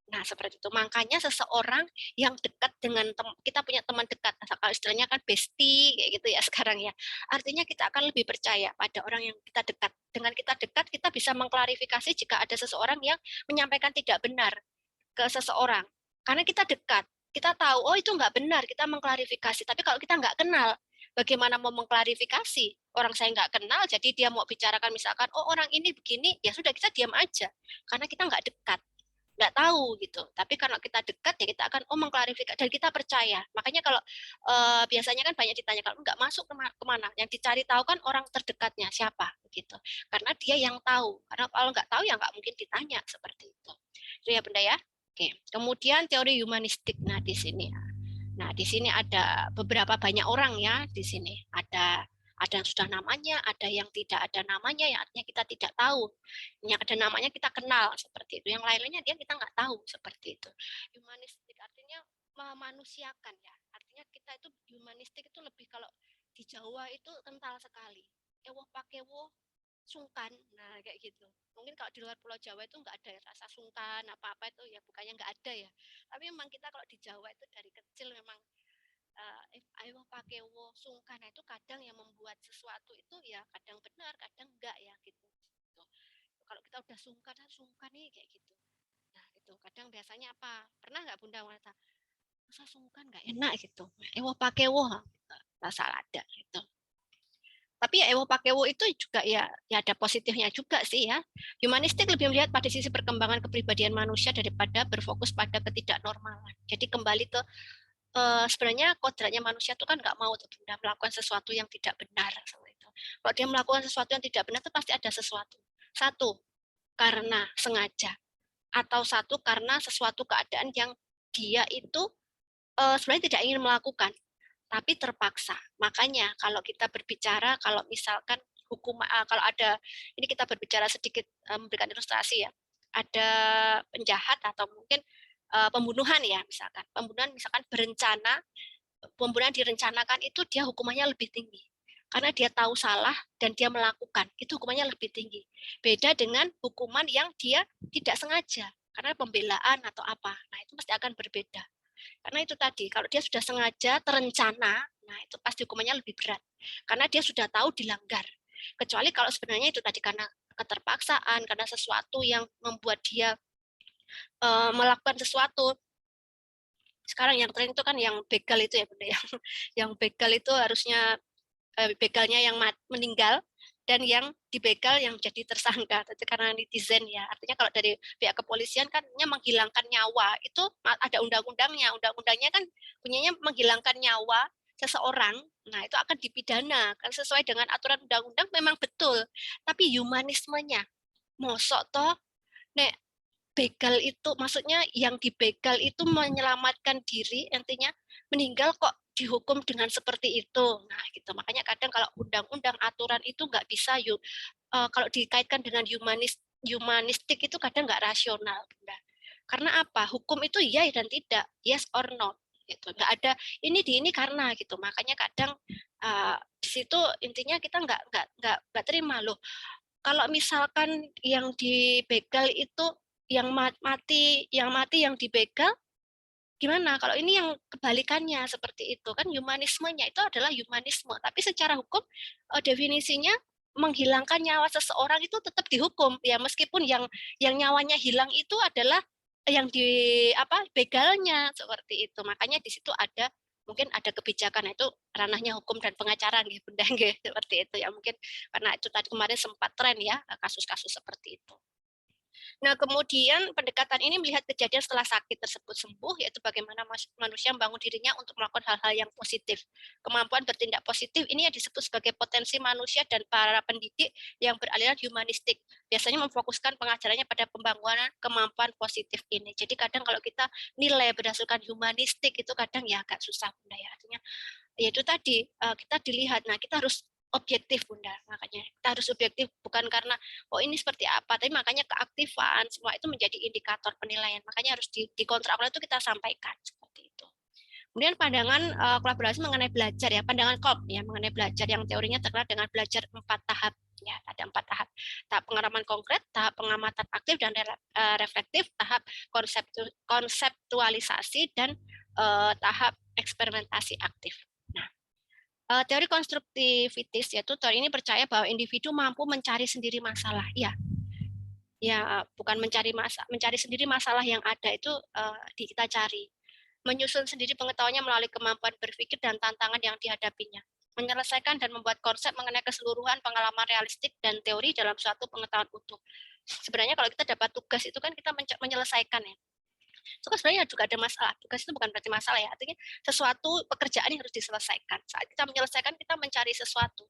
Nah, seperti itu. Makanya seseorang yang dekat dengan kita punya teman dekat, kalau istilahnya kan bestie kayak gitu ya sekarang ya. Artinya kita akan lebih percaya pada orang yang kita dekat. Dengan kita dekat, kita bisa mengklarifikasi jika ada seseorang yang menyampaikan tidak benar ke seseorang. Karena kita dekat, kita tahu oh itu nggak benar, kita mengklarifikasi. Tapi kalau kita nggak kenal, bagaimana mau mengklarifikasi? Orang saya nggak kenal, jadi dia mau bicarakan misalkan, oh orang ini begini, ya sudah kita diam aja. Karena kita nggak dekat, nggak tahu gitu. Tapi kalau kita dekat ya kita akan mengklarifikasi dan kita percaya. Makanya kalau biasanya kan banyak ditanya kalau nggak masuk kemana, yang dicari tahu kan orang terdekatnya siapa gitu. Karena dia yang tahu. Karena kalau nggak tahu ya nggak mungkin ditanya seperti itu. Itu ya Bunda ya. Oke. Kemudian teori humanistik. Nah di sini. Nah di sini ada beberapa banyak orang ya di sini. Ada yang sudah namanya, ada yang tidak ada namanya, yang artinya kita tidak tahu. Yang ada namanya kita kenal, seperti itu. Yang lainnya dia kita nggak tahu, seperti itu. Humanistik artinya memanusiakan ya. Artinya kita itu humanistik itu lebih kalau di Jawa itu kental sekali. Ewo pakewo sungkan, nah kayak gitu. Mungkin kalau di luar Pulau Jawa itu nggak ada rasa sungkan apa-apa itu ya bukannya nggak ada ya. Tapi memang kita kalau di Jawa itu dari kecil memang ayo pakai wo sungkan itu kadang yang membuat sesuatu itu ya kadang benar kadang enggak ya gitu. Kalau kita udah sungkan nih kayak gitu. Nah itu kadang biasanya apa, pernah nggak Bunda merasa masa sungkan nggak enak gitu, pakai wo rasa ada gitu. Tapi ya ewo pakewo itu juga ya ada positifnya juga sih ya. Humanistik lebih melihat pada sisi perkembangan kepribadian manusia daripada berfokus pada ketidaknormalan. Jadi kembali ke sebenarnya kodratnya manusia itu kan nggak mau tuh Bunda melakukan sesuatu yang tidak benar. Itu. Kalau dia melakukan sesuatu yang tidak benar itu pasti ada sesuatu. Satu, karena sengaja. Atau satu, karena sesuatu keadaan yang dia itu sebenarnya tidak ingin melakukan, tapi terpaksa. Makanya kalau kita berbicara, kalau misalkan hukum, kalau ada, ini kita berbicara sedikit memberikan ilustrasi ya, ada penjahat atau mungkin pembunuhan ya misalkan, pembunuhan misalkan berencana, pembunuhan direncanakan itu dia hukumannya lebih tinggi. Karena dia tahu salah dan dia melakukan, itu hukumannya lebih tinggi. Beda dengan hukuman yang dia tidak sengaja, karena pembelaan atau apa. Nah itu pasti akan berbeda. Karena itu tadi, kalau dia sudah sengaja, terencana, nah itu pasti hukumannya lebih berat. Karena dia sudah tahu dilanggar. Kecuali kalau sebenarnya itu tadi karena keterpaksaan, karena sesuatu yang membuat dia melakukan sesuatu. Sekarang yang tren itu kan yang begal itu ya Bunda, yang begal itu harusnya begalnya yang meninggal dan yang dibegal yang jadi tersangka. Itu karena netizen ya. Artinya kalau dari pihak kepolisian kan menghilangkan nyawa itu ada undang-undangnya. Undang-undangnya kan punyanya menghilangkan nyawa seseorang. Nah, itu akan dipidana kan sesuai dengan aturan undang-undang memang betul. Tapi humanismenya mosok toh nek begal itu maksudnya yang dibegal itu menyelamatkan diri intinya meninggal kok dihukum dengan seperti itu. Nah, gitu. Makanya kadang kalau undang-undang aturan itu nggak bisa yuk kalau dikaitkan dengan humanistik itu kadang nggak rasional, Bunda. Karena apa? Hukum itu iya dan tidak, yes or no. Gitu. Nggak ada ini karena gitu. Makanya kadang di situ intinya kita nggak terima loh. Kalau misalkan yang dibegal itu yang mati yang dibegal gimana kalau ini yang kebalikannya seperti itu kan humanismenya itu adalah humanisme tapi secara hukum definisinya menghilangkan nyawa seseorang itu tetap dihukum ya meskipun yang nyawanya hilang itu adalah yang di apa begalnya seperti itu makanya di situ ada mungkin ada kebijakan itu ranahnya hukum dan pengacara gitu Bunda seperti itu ya mungkin karena itu tadi kemarin sempat tren ya kasus-kasus seperti itu. Nah, kemudian pendekatan ini melihat kejadian setelah sakit tersebut sembuh, yaitu bagaimana manusia membangun dirinya untuk melakukan hal-hal yang positif. Kemampuan bertindak positif ini yang disebut sebagai potensi manusia dan para pendidik yang beraliran humanistik. Biasanya memfokuskan pengajarannya pada pembangunan kemampuan positif ini. Jadi kadang kalau kita nilai berdasarkan humanistik itu kadang ya agak susah, Bunda ya. Artinya yaitu tadi kita dilihat, nah kita harus objektif Bunda, makanya kita harus objektif bukan karena oh ini seperti apa, tapi makanya keaktifan semua itu menjadi indikator penilaian, makanya harus di kontrak itu kita sampaikan seperti itu. Kemudian pandangan kolaborasi mengenai belajar ya, pandangan Kolb ya mengenai belajar yang teorinya terkenal dengan belajar 4 tahap ya, ada 4 tahap. Tahap pengalaman konkret, tahap pengamatan aktif dan reflektif, tahap konseptualisasi dan tahap eksperimentasi aktif. Teori konstruktivitis yaitu teori ini percaya bahwa individu mampu mencari sendiri masalah. Ya, bukan mencari sendiri masalah yang ada itu kita cari. Menyusun sendiri pengetahuannya melalui kemampuan berpikir dan tantangan yang dihadapinya. Menyelesaikan dan membuat konsep mengenai keseluruhan pengalaman realistik dan teori dalam suatu pengetahuan utuh. Sebenarnya kalau kita dapat tugas itu kan kita menyelesaikan ya. Itu kan sebenarnya juga ada masalah. Tugas itu bukan berarti masalah ya. Artinya sesuatu pekerjaan yang harus diselesaikan. Saat kita menyelesaikan, kita mencari sesuatu.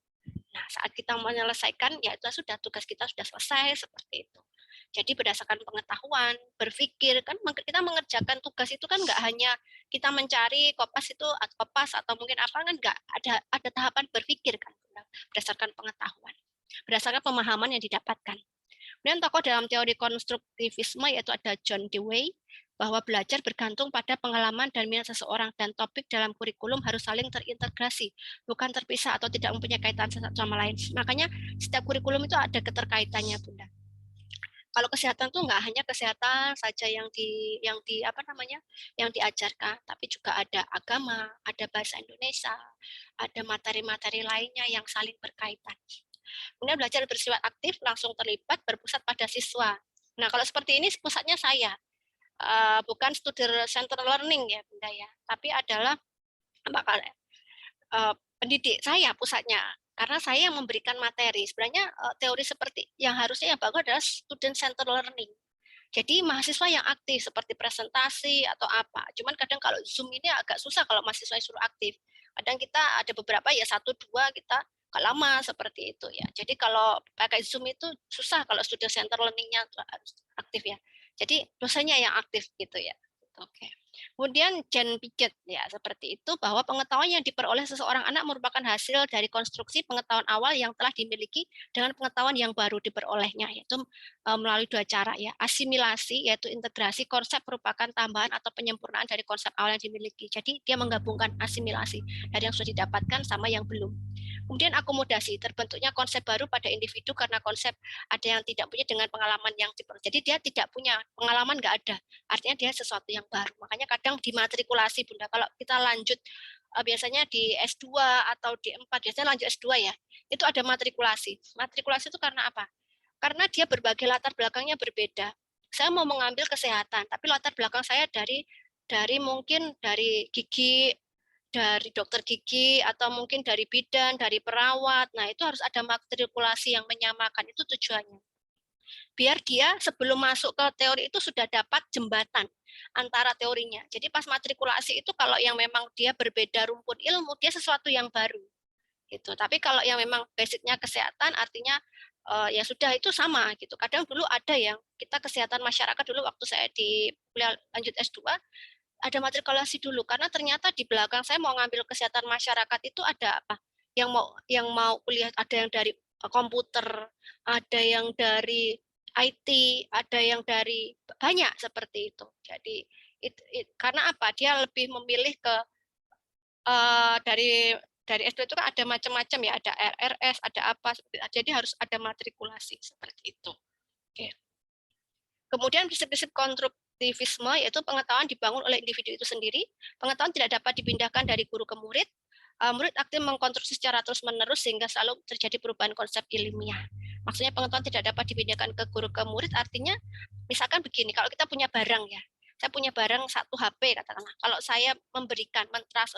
Nah, saat kita menyelesaikan, ya itu sudah tugas kita sudah selesai seperti itu. Jadi berdasarkan pengetahuan, berpikir kan kita mengerjakan tugas itu kan nggak hanya kita mencari kopas itu atau kopas atau mungkin apa kan nggak ada tahapan berpikir kan berdasarkan pengetahuan, berdasarkan pemahaman yang didapatkan. Kemudian tokoh dalam teori konstruktivisme yaitu ada John Dewey bahwa belajar bergantung pada pengalaman dan minat seseorang dan topik dalam kurikulum harus saling terintegrasi, bukan terpisah atau tidak mempunyai kaitan satu sama lain. Makanya setiap kurikulum itu ada keterkaitannya, Bunda. Kalau kesehatan tuh nggak hanya kesehatan saja yang diajarkan, tapi juga ada agama, ada bahasa Indonesia, ada materi-materi lainnya yang saling berkaitan. Kemudian belajar bersifat aktif, langsung terlibat, berpusat pada siswa. Nah, kalau seperti ini pusatnya saya, bukan student center learning ya Bunda ya, tapi adalah pendidik saya pusatnya, karena saya yang memberikan materi. Sebenarnya teori seperti yang harusnya yang bagus adalah student center learning. Jadi mahasiswa yang aktif seperti presentasi atau apa. Cuman kadang kalau Zoom ini agak susah kalau mahasiswa suruh aktif. Kadang kita ada beberapa ya 1-2 kita lama seperti itu ya. Jadi kalau pakai Zoom itu susah kalau student center learning-nya harus aktif ya. Jadi dosennya yang aktif gitu ya. Oke. Kemudian Jen Piaget ya seperti itu bahwa pengetahuan yang diperoleh seseorang anak merupakan hasil dari konstruksi pengetahuan awal yang telah dimiliki dengan pengetahuan yang baru diperolehnya, yaitu melalui 2 cara ya. Asimilasi yaitu integrasi, konsep merupakan tambahan atau penyempurnaan dari konsep awal yang dimiliki. Jadi dia menggabungkan asimilasi dari yang sudah didapatkan sama yang belum. Kemudian akomodasi, terbentuknya konsep baru pada individu karena konsep ada yang tidak punya dengan pengalaman yang diperoleh. Jadi dia tidak punya pengalaman, nggak ada. Artinya dia sesuatu yang baru. Makanya kadang dimatrikulasi Bunda. Kalau kita lanjut biasanya di S2 atau di 4, biasanya lanjut S2 ya, itu ada matrikulasi. Matrikulasi itu karena apa? Karena dia berbagai latar belakangnya berbeda. Saya mau mengambil kesehatan, tapi latar belakang saya mungkin dari gigi, dari dokter gigi, atau mungkin dari bidan, dari perawat. Nah, itu harus ada matrikulasi yang menyamakan, itu tujuannya. Biar dia sebelum masuk ke teori itu sudah dapat jembatan antara teorinya. Jadi pas matrikulasi itu kalau yang memang dia berbeda rumpun ilmu, dia sesuatu yang baru. Gitu. Tapi kalau yang memang basicnya kesehatan, artinya ya sudah itu sama gitu. Kadang dulu ada yang kita kesehatan masyarakat dulu waktu saya di kuliah lanjut S2, ada matrikulasi dulu karena ternyata di belakang saya mau ngambil kesehatan masyarakat itu ada apa? Yang mau kuliah ada yang dari komputer, ada yang dari IT, ada yang dari banyak seperti itu. Jadi karena apa? Dia lebih memilih ke dari S2 itu kan ada macam-macam ya, ada RRS, ada apa, jadi harus ada matrikulasi seperti itu. Oke. Kemudian prinsip-prinsip konstruktivisme yaitu pengetahuan dibangun oleh individu itu sendiri, pengetahuan tidak dapat dipindahkan dari guru ke murid, murid aktif mengkonstruksi secara terus-menerus sehingga selalu terjadi perubahan konsep ilmiah. Maksudnya pengetahuan tidak dapat dipindahkan ke guru ke murid artinya misalkan begini, kalau kita punya barang ya, saya punya barang 1 HP katakanlah. Kalau saya memberikan,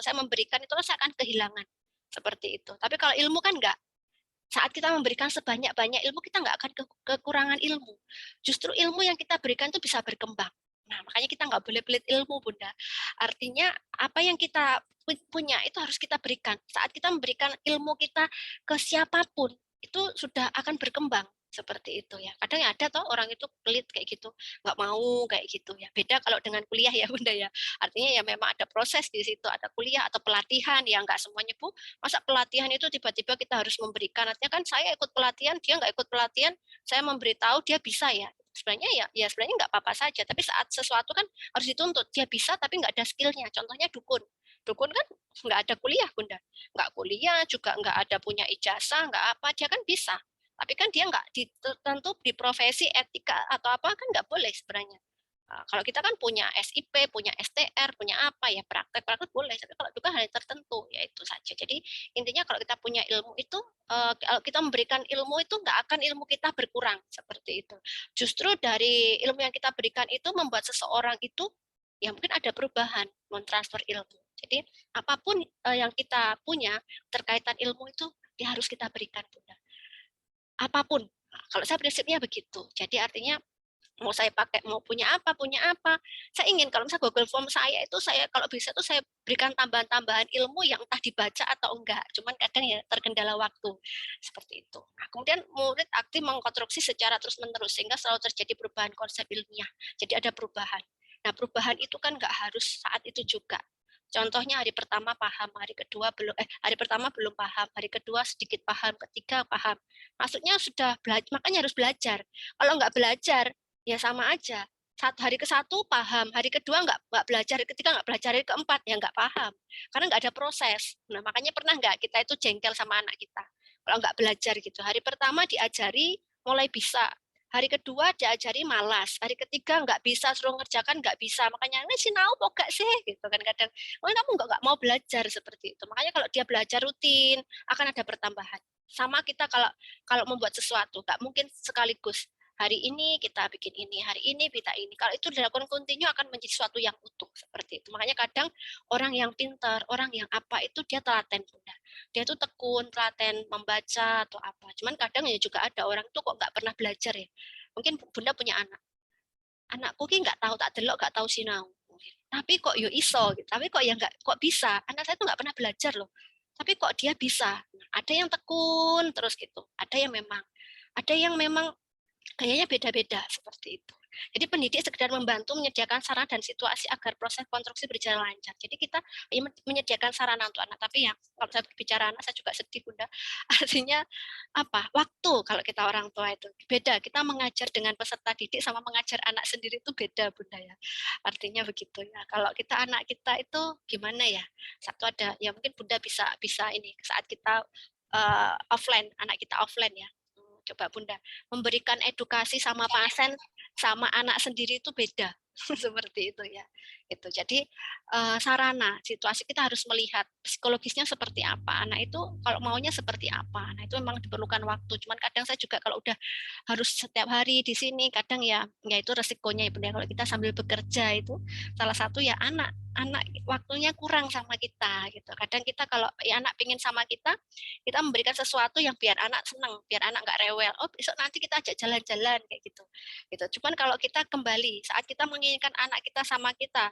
saya memberikan itu saya akan kehilangan seperti itu. Tapi kalau ilmu kan enggak. Saat kita memberikan sebanyak-banyak ilmu, kita nggak akan kekurangan ilmu. Justru ilmu yang kita berikan itu bisa berkembang. Nah, makanya kita nggak boleh pelit ilmu, Bunda. Artinya apa yang kita punya itu harus kita berikan. Saat kita memberikan ilmu kita ke siapapun, itu sudah akan berkembang seperti itu ya. Kadang ada toh orang itu pelit kayak gitu, nggak mau kayak gitu ya. Beda kalau dengan kuliah ya, Bunda ya. Artinya ya memang ada proses di situ, ada kuliah atau pelatihan yang nggak semuanya Bu. Masa pelatihan itu tiba-tiba kita harus memberikan, artinya kan saya ikut pelatihan, dia nggak ikut pelatihan, saya memberitahu dia bisa ya. Sebenarnya ya sebenarnya nggak apa-apa saja, tapi saat sesuatu kan harus dituntut, dia bisa tapi nggak ada skillnya. Contohnya dukun. Dukun kan nggak ada kuliah, Bunda. Nggak kuliah, juga nggak ada punya ijazah, nggak apa, dia kan bisa. Tapi kan dia nggak tentu di profesi etika atau apa kan nggak boleh sebenarnya. Kalau kita kan punya SIP, punya STR, punya apa ya, praktek-praktek boleh, tapi kalau juga hal tertentu, ya itu saja. Jadi intinya kalau kita punya ilmu itu, kalau kita memberikan ilmu itu nggak akan ilmu kita berkurang, seperti itu. Justru dari ilmu yang kita berikan itu membuat seseorang itu, ya mungkin ada perubahan, mentransfer ilmu. Jadi apapun yang kita punya terkaitan ilmu itu, ya harus kita berikan, Bunda. Apapun. Nah, kalau saya prinsipnya begitu. Jadi artinya mau saya pakai mau punya apa saya ingin kalau misalnya Google Form saya itu saya kalau bisa tuh saya berikan tambahan-tambahan ilmu yang entah dibaca atau enggak, cuman kadang ya terkendala waktu seperti itu. Nah, kemudian murid aktif mengkonstruksi secara terus menerus sehingga selalu terjadi perubahan konsep ilmiah, jadi ada perubahan. Nah, perubahan itu kan nggak harus saat itu juga. Contohnya hari pertama paham, hari kedua belum, hari pertama belum paham, hari kedua sedikit paham, ketiga paham. Maksudnya sudah belajar, makanya harus belajar. Kalau nggak belajar, ya sama aja. Hari ke-1 paham, hari kedua nggak belajar, hari ketiga nggak belajar, hari keempat ya nggak paham. Karena nggak ada proses. Nah, makanya pernah nggak kita itu jengkel sama anak kita kalau nggak belajar gitu. Hari pertama diajari mulai bisa, hari kedua diajari malas, hari ketiga nggak bisa, suruh ngerjakan nggak bisa. Makanya ini sinau kok gak sih gitu kan kadang. Oh, kamu nggak mau belajar seperti itu. Makanya kalau dia belajar rutin akan ada pertambahan. Sama kita kalau kalau membuat sesuatu nggak mungkin sekaligus hari ini kita bikin ini, hari ini kita ini. Kalau itu dilakukan kontinu akan menjadi sesuatu yang utuh seperti itu. Makanya kadang orang yang pintar, orang yang apa itu dia telaten, Bunda. Dia tuh tekun, telaten membaca atau apa. Cuman kadang ya juga ada orang tuh kok nggak pernah belajar ya. Mungkin Bunda punya anak. Anakku ki nggak tahu tak delok, nggak tahu sinau. Tapi kok yo iso gitu. Tapi kok ya nggak kok bisa. Anak saya tuh nggak pernah belajar loh. Tapi kok dia bisa. Nah, ada yang tekun terus gitu. Ada yang memang kayaknya beda-beda seperti itu. Jadi pendidik sekedar membantu menyediakan sarana dan situasi agar proses konstruksi berjalan lancar. Jadi kita menyediakan sarana untuk anak. Tapi ya kalau saya bicara anak saya juga sedih, Bunda. Artinya apa? Waktu kalau kita orang tua itu beda. Kita mengajar dengan peserta didik sama mengajar anak sendiri itu beda, Bunda ya. Artinya begitu ya. Kalau kita anak kita itu gimana ya? Satu ada ya mungkin Bunda bisa bisa ini saat kita offline, anak kita offline ya. Coba Bunda memberikan edukasi sama pasien sama anak sendiri itu beda seperti itu ya. Itu jadi sarana situasi kita harus melihat psikologisnya seperti apa, anak itu kalau maunya seperti apa. Nah itu memang diperlukan waktu, cuman kadang saya juga kalau udah harus setiap hari di sini kadang ya itu resikonya ya Bunda. Kalau kita sambil bekerja itu salah satu ya anak waktunya kurang sama kita gitu. Kadang kita kalau ya anak pingin sama kita memberikan sesuatu yang biar anak senang, biar anak nggak rewel. Oh besok nanti kita ajak jalan-jalan kayak gitu. Gitu. Cuman kalau kita kembali saat kita menginginkan anak kita sama kita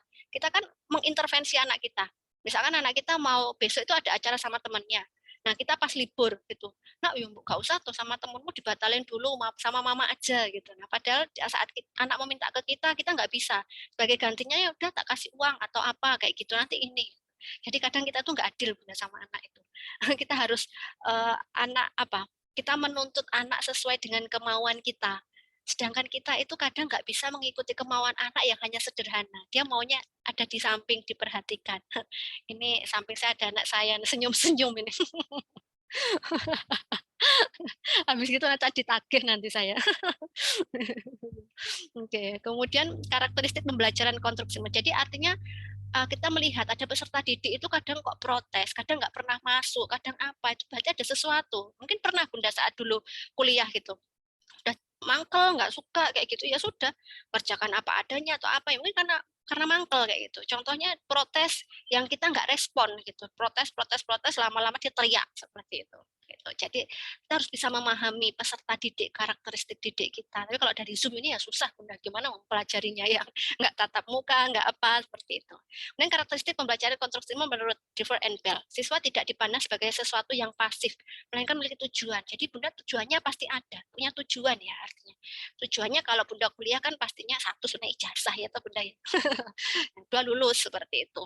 kan mengintervensi anak kita. Misalkan anak kita mau besok itu ada acara sama temannya. Nah kita pas libur gitu, nah yuk gak usah tuh sama temenmu dibatalin dulu sama mama aja gitu. Nah padahal saat anak meminta ke kita nggak bisa. Sebagai gantinya ya udah tak kasih uang atau apa kayak gitu nanti ini. Jadi kadang kita tuh nggak adil Bunda sama anak itu. Kita harus anak apa? Kita menuntut anak sesuai dengan kemauan kita. Sedangkan kita itu kadang nggak bisa mengikuti kemauan anak yang hanya sederhana. Dia maunya ada di samping, diperhatikan. Ini samping saya ada anak saya senyum-senyum ini. Habis gitu nanti ditagih nanti saya. Oke, kemudian karakteristik pembelajaran konstruksi. Jadi artinya kita melihat ada peserta didik itu kadang kok protes, kadang nggak pernah masuk, kadang apa, itu berarti ada sesuatu. Mungkin pernah Bunda saat dulu kuliah gitu, udah mangkel, nggak suka kayak gitu, ya sudah, kerjakan apa adanya atau apa, ya mungkin karena mangkel kayak gitu. Contohnya protes yang kita nggak respon gitu, protes, lama-lama dia teriak seperti itu. gitu. Jadi kita harus bisa memahami peserta didik, karakteristik didik kita. Tapi kalau dari Zoom ini ya susah, Bunda. Gimana mempelajarinya yang nggak tatap muka, nggak apa, seperti itu. Kemudian karakteristik pembelajaran konstruksi menurut Dever and Bell. Siswa tidak dipandang sebagai sesuatu yang pasif, melainkan memiliki tujuan. Jadi Bunda tujuannya pasti ada, punya tujuan ya artinya. Tujuannya kalau Bunda kuliah kan pastinya satu sebenarnya ijazah ya, Bunda ya. Dua lulus seperti itu.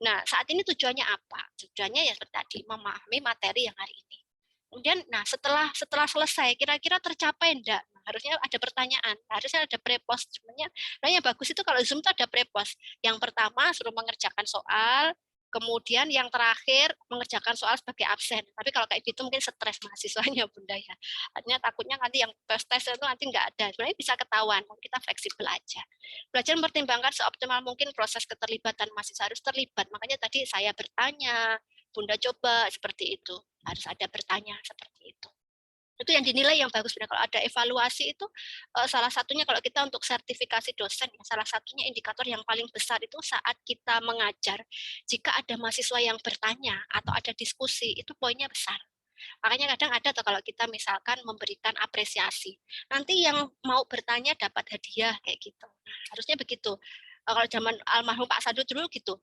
Nah, saat ini tujuannya apa? Tujuannya ya seperti tadi, memahami materi yang hari ini. Kemudian, nah setelah selesai, kira-kira tercapai enggak? Nah, harusnya ada pertanyaan, harusnya ada prepost. Sebenarnya yang bagus itu kalau Zoom itu ada prepost. Yang pertama suruh mengerjakan soal, kemudian yang terakhir mengerjakan soal sebagai absen. Tapi kalau kayak gitu mungkin stres mahasiswanya, Bunda ya. Artinya takutnya nanti yang tes itu nanti nggak ada. Sebenarnya bisa ketahuan, kita fleksibel aja. Belajar mempertimbangkan seoptimal mungkin proses keterlibatan mahasiswa, harus terlibat. Makanya tadi saya bertanya, Bunda coba seperti itu. Harus ada bertanya seperti itu. Itu yang dinilai yang bagus. Kalau ada evaluasi itu salah satunya kalau kita untuk sertifikasi dosen, salah satunya indikator yang paling besar itu saat kita mengajar. Jika ada mahasiswa yang bertanya atau ada diskusi, itu poinnya besar. Makanya kadang ada tuh kalau kita misalkan memberikan apresiasi, nanti yang mau bertanya dapat hadiah kayak gitu. Nah, harusnya begitu. Kalau zaman almarhum Pak Sadu dulu gitu,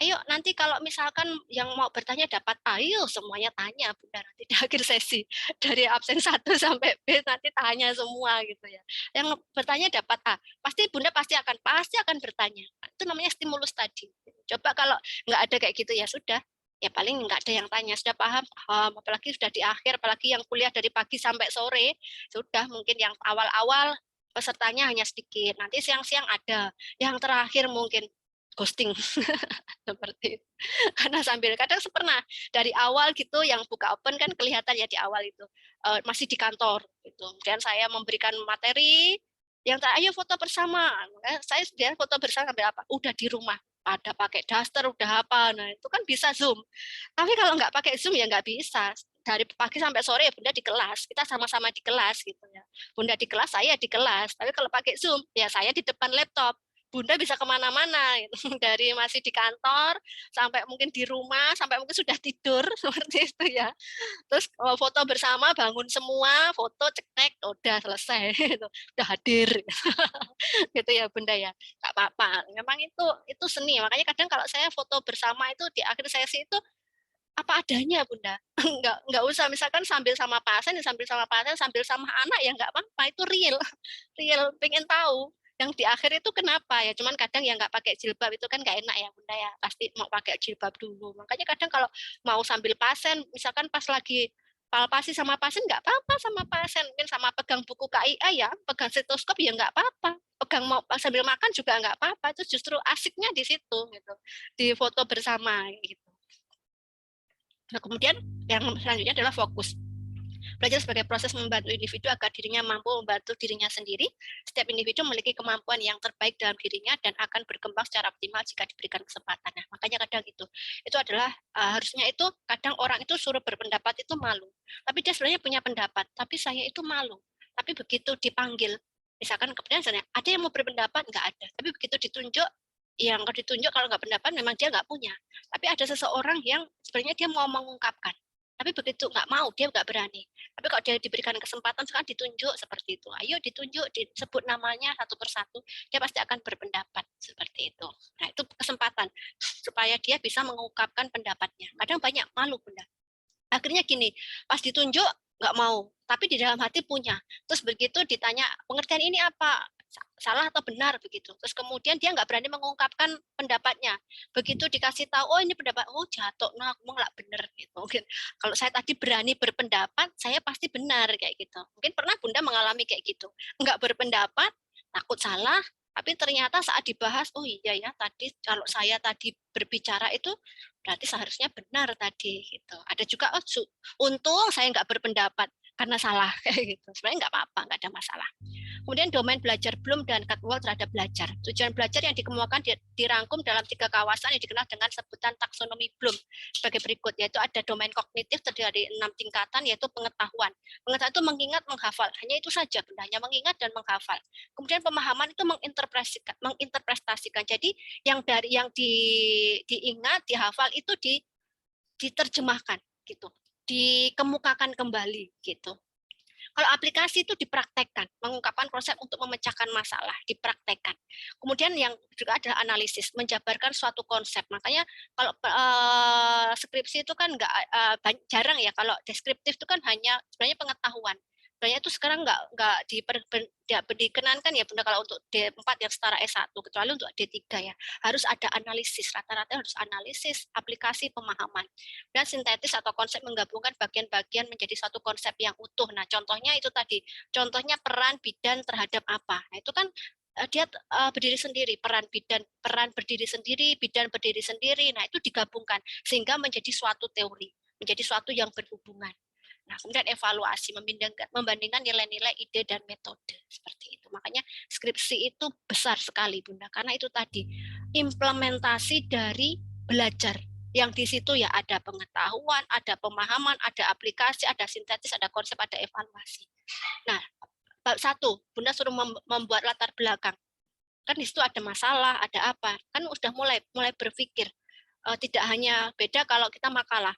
ayo nanti kalau misalkan yang mau bertanya dapat ayo semuanya tanya Bunda nanti di akhir sesi dari absen 1 sampai B nanti tanya semua gitu ya. Yang bertanya dapat A, pasti Bunda pasti akan bertanya. Itu namanya stimulus tadi. Coba kalau nggak ada kayak gitu ya sudah, ya paling nggak ada yang tanya, sudah paham, paham, apalagi sudah di akhir, apalagi yang kuliah dari pagi sampai sore, sudah mungkin yang awal-awal pesertanya hanya sedikit, nanti siang-siang ada, yang terakhir mungkin ghosting seperti itu. Karena sambil kadang pernah dari awal gitu yang buka open kan kelihatan ya di awal itu masih di kantor gitu. Kemudian saya memberikan materi yang ayo foto bersama. Saya dia foto bersama sampai apa? Udah di rumah. Ada pakai daster, udah apa. Nah, itu kan bisa Zoom. Tapi kalau nggak pakai Zoom ya nggak bisa. Dari pagi sampai sore ya Bunda di kelas. Kita sama-sama di kelas gitu ya. Bunda di kelas, saya di kelas. Tapi kalau pakai Zoom, ya saya di depan laptop. Bunda bisa kemana-mana gitu. Dari masih di kantor sampai mungkin di rumah sampai mungkin sudah tidur seperti itu ya. Terus foto bersama bangun semua, foto cetek udah selesai gitu. Udah hadir gitu ya Bunda ya. Enggak apa-apa. Memang itu seni. Makanya kadang kalau saya foto bersama itu di akhir sesi itu apa adanya Bunda. Enggak usah misalkan sambil sama pasien, sambil sama pasien, sambil sama anak ya enggak apa-apa. Itu real. Real pengen tahu yang di akhir itu kenapa ya, cuman kadang yang nggak pakai jilbab itu kan nggak enak ya Bunda ya, pasti mau pakai jilbab dulu. Makanya kadang kalau mau sambil pasien, misalkan pas lagi palpasi sama pasien nggak apa-apa sama pasien, mungkin sama pegang buku KIA ya, pegang stetoskop ya nggak apa-apa, pegang mau sambil makan juga nggak apa-apa, itu justru asiknya di situ gitu, di foto bersama gitu. Nah kemudian yang selanjutnya adalah fokus. Belajar sebagai proses membantu individu agar dirinya mampu membantu dirinya sendiri. Setiap individu memiliki kemampuan yang terbaik dalam dirinya dan akan berkembang secara optimal jika diberikan kesempatan. Nah, makanya kadang itu adalah harusnya itu kadang orang itu suruh berpendapat itu malu. Tapi dia sebenarnya punya pendapat, tapi saya itu malu. Tapi begitu dipanggil, misalkan kemudian ada yang mau berpendapat nggak ada, tapi begitu ditunjuk yang ditunjuk kalau nggak pendapat memang dia nggak punya. Tapi ada seseorang yang sebenarnya dia mau mengungkapkan. Tapi begitu nggak mau, dia nggak berani. Tapi kalau dia diberikan kesempatan, sekarang ditunjuk seperti itu. Ayo ditunjuk, disebut namanya satu persatu, dia pasti akan berpendapat seperti itu. Nah itu kesempatan supaya dia bisa mengungkapkan pendapatnya. Kadang banyak malu Bunda. Akhirnya gini, pas ditunjuk nggak mau, tapi di dalam hati punya. Terus begitu ditanya, pengertian ini apa? Salah atau benar begitu. Terus kemudian dia nggak berani mengungkapkan pendapatnya. Begitu dikasih tahu, oh ini pendapat, oh jatuh, nah aku nggak benar gitu. Mungkin kalau saya tadi berani berpendapat, saya pasti benar kayak gitu. Mungkin pernah Bunda mengalami kayak gitu. Nggak berpendapat, takut salah, tapi ternyata saat dibahas, oh iya ya tadi kalau saya tadi berbicara itu berarti seharusnya benar tadi gitu. Ada juga oh untung saya nggak berpendapat karena salah kayak gitu. Sebenarnya nggak apa-apa, nggak ada masalah. Kemudian domain belajar Bloom dan Caldwell terhadap belajar. Tujuan belajar yang dikemukakan dirangkum dalam 3 kawasan yang dikenal dengan sebutan taksonomi Bloom sebagai berikut, yaitu ada domain kognitif terdiri dari 6 tingkatan, yaitu pengetahuan. Pengetahuan itu mengingat, menghafal. Hanya itu saja, hanya mengingat dan menghafal. Kemudian pemahaman itu menginterpretasikan. Jadi yang diingat, dihafal itu diterjemahkan gitu. dikemukakan kembali gitu. Kalau aplikasi itu dipraktekkan, mengungkapkan konsep untuk memecahkan masalah, dipraktekkan. Kemudian yang juga adalah analisis, menjabarkan suatu konsep. Makanya kalau skripsi itu kan jarang ya, kalau deskriptif itu kan hanya sebenarnya pengetahuan. Sebenarnya itu sekarang nggak dikenankan ya Bunda kalau untuk D4 yang setara S1, kecuali untuk D3 ya. Harus ada analisis, rata-rata harus analisis, aplikasi, pemahaman. Dan sintetis atau konsep menggabungkan bagian-bagian menjadi satu konsep yang utuh. Nah, contohnya itu tadi, contohnya peran bidan terhadap apa. Nah, itu kan dia berdiri sendiri, peran berdiri sendiri, bidan berdiri sendiri. Nah, itu digabungkan sehingga menjadi suatu teori, menjadi suatu yang berhubungan. Nah, kemudian evaluasi, membandingkan nilai-nilai, ide, dan metode. Seperti itu. Makanya skripsi itu besar sekali, Bunda. Karena itu tadi, implementasi dari belajar. Yang di situ ya ada pengetahuan, ada pemahaman, ada aplikasi, ada sintetis, ada konsep, ada evaluasi. Nah, satu, Bunda suruh membuat latar belakang. Kan di situ ada masalah, ada apa. Kan udah mulai berpikir. Tidak hanya beda kalau kita makalah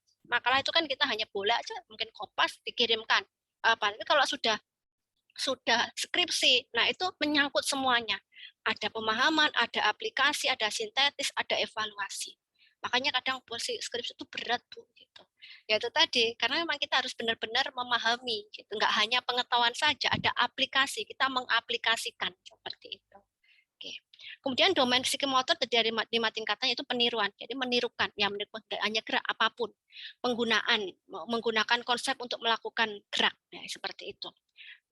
itu kan kita hanya bola aja mungkin kopas dikirimkan tapi kalau sudah skripsi, nah itu menyangkut semuanya, ada pemahaman, ada aplikasi, ada sintetis, ada evaluasi. Makanya kadang posisi skripsi itu berat Bu gitu. Ya itu tadi karena memang kita harus benar-benar memahami gitu, nggak hanya pengetahuan saja, ada aplikasi, kita mengaplikasikan seperti itu. Oke. Kemudian domain psikomotor dari 5 tingkatannya itu peniruan. Jadi menirukan, ya menirukan hanya gerak apapun. Menggunakan konsep untuk melakukan gerak, ya, seperti itu.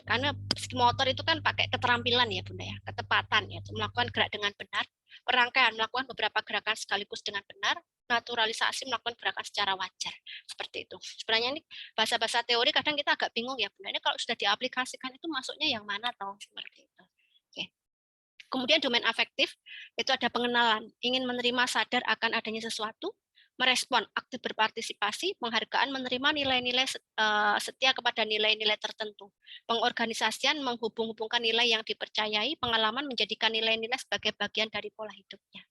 Karena psikomotor itu kan pakai keterampilan ya Bunda ya, ketepatan ya, melakukan gerak dengan benar, perangkaian melakukan beberapa gerakan sekaligus dengan benar, naturalisasi melakukan gerakan secara wajar. Seperti itu. Sebenarnya ini bahasa-bahasa teori kadang kita agak bingung ya Bunda. Ini kalau sudah diaplikasikan itu masuknya yang mana tahu seperti itu. Oke. Kemudian domain afektif, itu ada pengenalan, ingin menerima sadar akan adanya sesuatu, merespon, aktif berpartisipasi, penghargaan, menerima nilai-nilai setia kepada nilai-nilai tertentu, pengorganisasian, menghubung-hubungkan nilai yang dipercayai, pengalaman menjadikan nilai-nilai sebagai bagian dari pola hidupnya.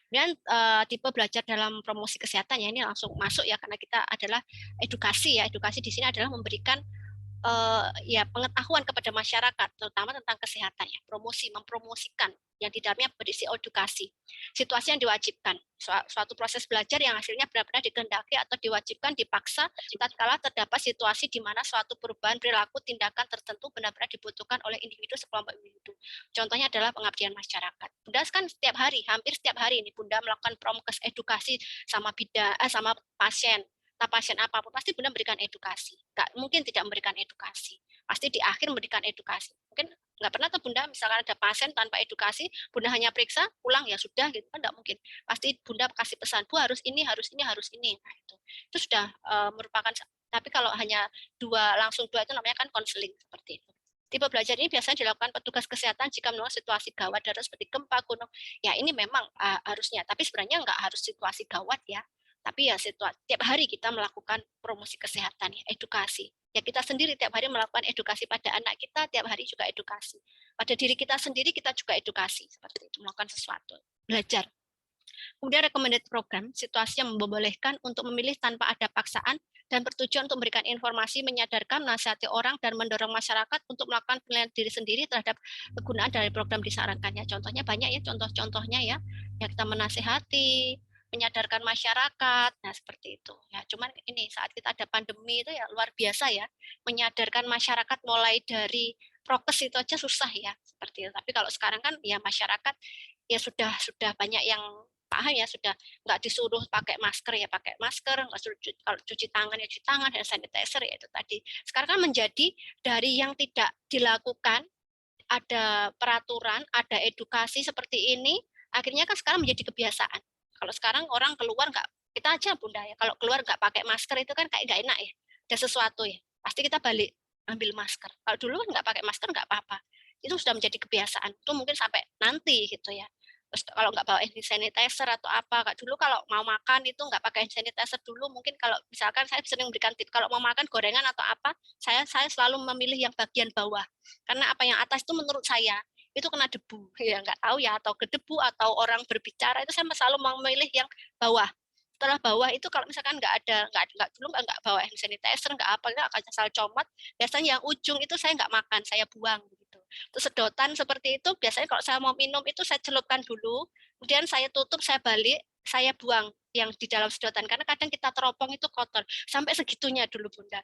Dan tipe belajar dalam promosi kesehatan ya ini langsung masuk ya karena kita adalah edukasi ya, edukasi di sini adalah memberikan ya pengetahuan kepada masyarakat terutama tentang kesehatan ya mempromosikan yang di dalamnya berisi edukasi situasi yang diwajibkan suatu proses belajar yang hasilnya benar-benar dikehendaki atau diwajibkan dipaksa tatkala terdapat situasi di mana suatu perubahan perilaku tindakan tertentu benar-benar dibutuhkan oleh individu sekelompok individu. Contohnya adalah pengabdian masyarakat. Bunda kan setiap hari hampir setiap hari ini Bunda melakukan promokes edukasi sama sama pasien pasien apapun pasti Bunda memberikan edukasi. Nggak mungkin tidak memberikan edukasi. Pasti di akhir memberikan edukasi. Mungkin nggak pernah tuh Bunda misalkan ada pasien tanpa edukasi, Bunda hanya periksa, pulang ya sudah gitu kan nggak mungkin. Pasti Bunda kasih pesan, Bu harus ini, harus ini, harus ini. Nah, itu sudah merupakan tapi kalau hanya langsung dua itu namanya kan konseling seperti itu. Tipe belajar ini biasanya dilakukan petugas kesehatan jika menemukan situasi gawat darurat seperti gempa, gunung. Ya ini memang harusnya, tapi sebenarnya nggak harus situasi gawat ya. Tapi ya tiap hari kita melakukan promosi kesehatan, ya, edukasi. Ya kita sendiri tiap hari melakukan edukasi pada anak kita, tiap hari juga edukasi. Pada diri kita sendiri kita juga edukasi, seperti itu, melakukan sesuatu, belajar. Kemudian recommended program, situasi yang membolehkan untuk memilih tanpa ada paksaan dan bertujuan untuk memberikan informasi, menyadarkan, menasihati orang, dan mendorong masyarakat untuk melakukan penilaian diri sendiri terhadap kegunaan dari program disarankannya. Contohnya banyak ya, contoh-contohnya ya kita menasihati, menyadarkan masyarakat, nah seperti itu. Ya, cuman ini saat kita ada pandemi itu ya luar biasa ya, menyadarkan masyarakat mulai dari prokes itu aja susah ya, seperti itu. Tapi kalau sekarang kan ya masyarakat ya sudah banyak yang paham ya sudah nggak disuruh pakai masker ya pakai masker, nggak suruh kalau cuci tangan ya cuci tangan, dan sanitizer ya itu tadi. Sekarang kan menjadi dari yang tidak dilakukan ada peraturan, ada edukasi seperti ini, akhirnya kan sekarang menjadi kebiasaan. Kalau sekarang orang keluar nggak, kita aja Bunda ya, kalau keluar nggak pakai masker itu kan kayak nggak enak ya, ada sesuatu ya, pasti kita balik ambil masker. Kalau dulu kan nggak pakai masker nggak apa-apa, itu sudah menjadi kebiasaan. Itu mungkin sampai nanti gitu ya. Terus kalau nggak bawa hand sanitizer atau apa, Kak, dulu kalau mau makan itu nggak pakai hand sanitizer dulu, mungkin kalau misalkan saya sering memberikan tip, kalau mau makan gorengan atau apa, saya selalu memilih yang bagian bawah. Karena apa yang atas itu menurut saya, itu kena debu. Ya nggak tahu ya, atau ke debu atau orang berbicara, itu saya selalu memilih yang bawah. setelah bawah itu kalau misalkan nggak dulu nggak bawa hand sanitizer, nggak apa, nggak akan asal comot. Biasanya yang ujung itu saya nggak makan, saya buang gitu. Terus sedotan seperti itu biasanya kalau saya mau minum itu saya celupkan dulu, kemudian saya tutup, saya balik, saya buang yang di dalam sedotan karena kadang kita teropong itu kotor. Sampai segitunya dulu Bunda.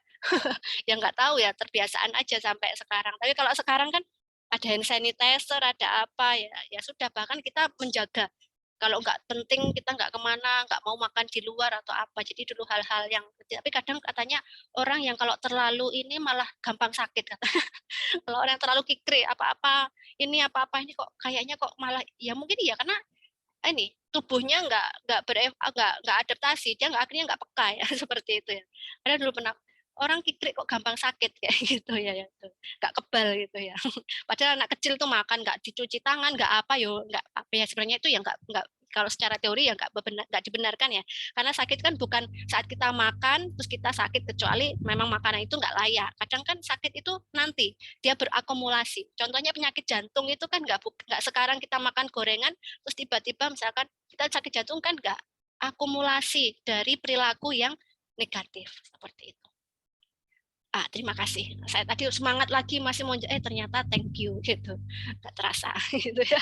Ya nggak tahu ya, terbiasaan aja sampai sekarang. Tapi kalau sekarang kan ada hand sanitizer, ada apa ya, ya sudah, bahkan kita menjaga. Kalau nggak penting kita nggak kemana, nggak mau makan di luar atau apa. Jadi dulu hal-hal yang, tapi kadang katanya orang yang kalau terlalu ini malah gampang sakit katanya. Kalau orang yang terlalu kikri apa-apa ini kok kayaknya kok malah, ya mungkin ya karena ini tubuhnya nggak adaptasi, dia akhirnya nggak peka ya seperti itu ya. Karena dulu pernah orang kikrik kok gampang sakit kayak gitu ya, nggak kebal gitu ya. Padahal anak kecil tuh makan nggak dicuci tangan, nggak apa yo, nggak apa ya, sebenarnya itu ya nggak, kalau secara teori ya nggak dibenarkan ya, karena sakit kan bukan saat kita makan terus kita sakit, kecuali memang makanan itu nggak layak. Kadang kan sakit itu nanti dia berakumulasi. Contohnya penyakit jantung itu kan nggak sekarang kita makan gorengan terus tiba-tiba misalkan kita sakit jantung, kan nggak, akumulasi dari perilaku yang negatif seperti itu. Terima kasih. Saya tadi semangat lagi masih mau ternyata thank you gitu. Nggak terasa gitu ya.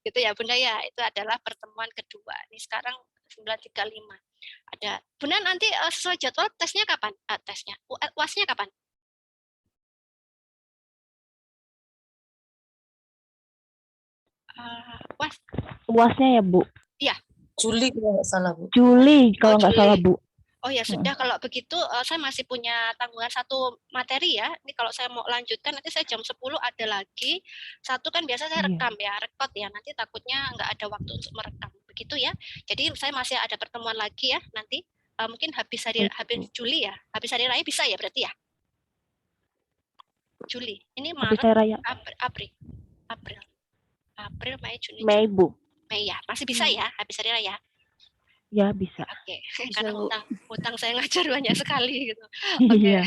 Gitu ya Bunda ya. Itu adalah pertemuan kedua. Ini sekarang 9.35. Ada. Bunda nanti sesuai jadwal tesnya kapan? Tesnya. UAS-nya kapan? UAS. UAS-nya ya, Bu? Iya. Juli kalau nggak salah, Bu. Juli kalau nggak Juli. salah, Bu. Oh ya sudah, kalau begitu saya masih punya tanggungan satu materi ya. Ini kalau saya mau lanjutkan nanti saya jam 10 ada lagi. Satu kan biasa saya rekam ya, rekod ya. Nanti takutnya nggak ada waktu untuk merekam. Begitu ya. Jadi saya masih ada pertemuan lagi ya nanti. Mungkin habis Juli ya. Habis hari raya bisa ya berarti ya? Juli. Ini Maret, April, Mei, Juni, Mei, Bu. Mei ya. Masih bisa ya habis hari raya? Ya, bisa. Oke, karena hutang saya ngajar banyak sekali gitu. Oke.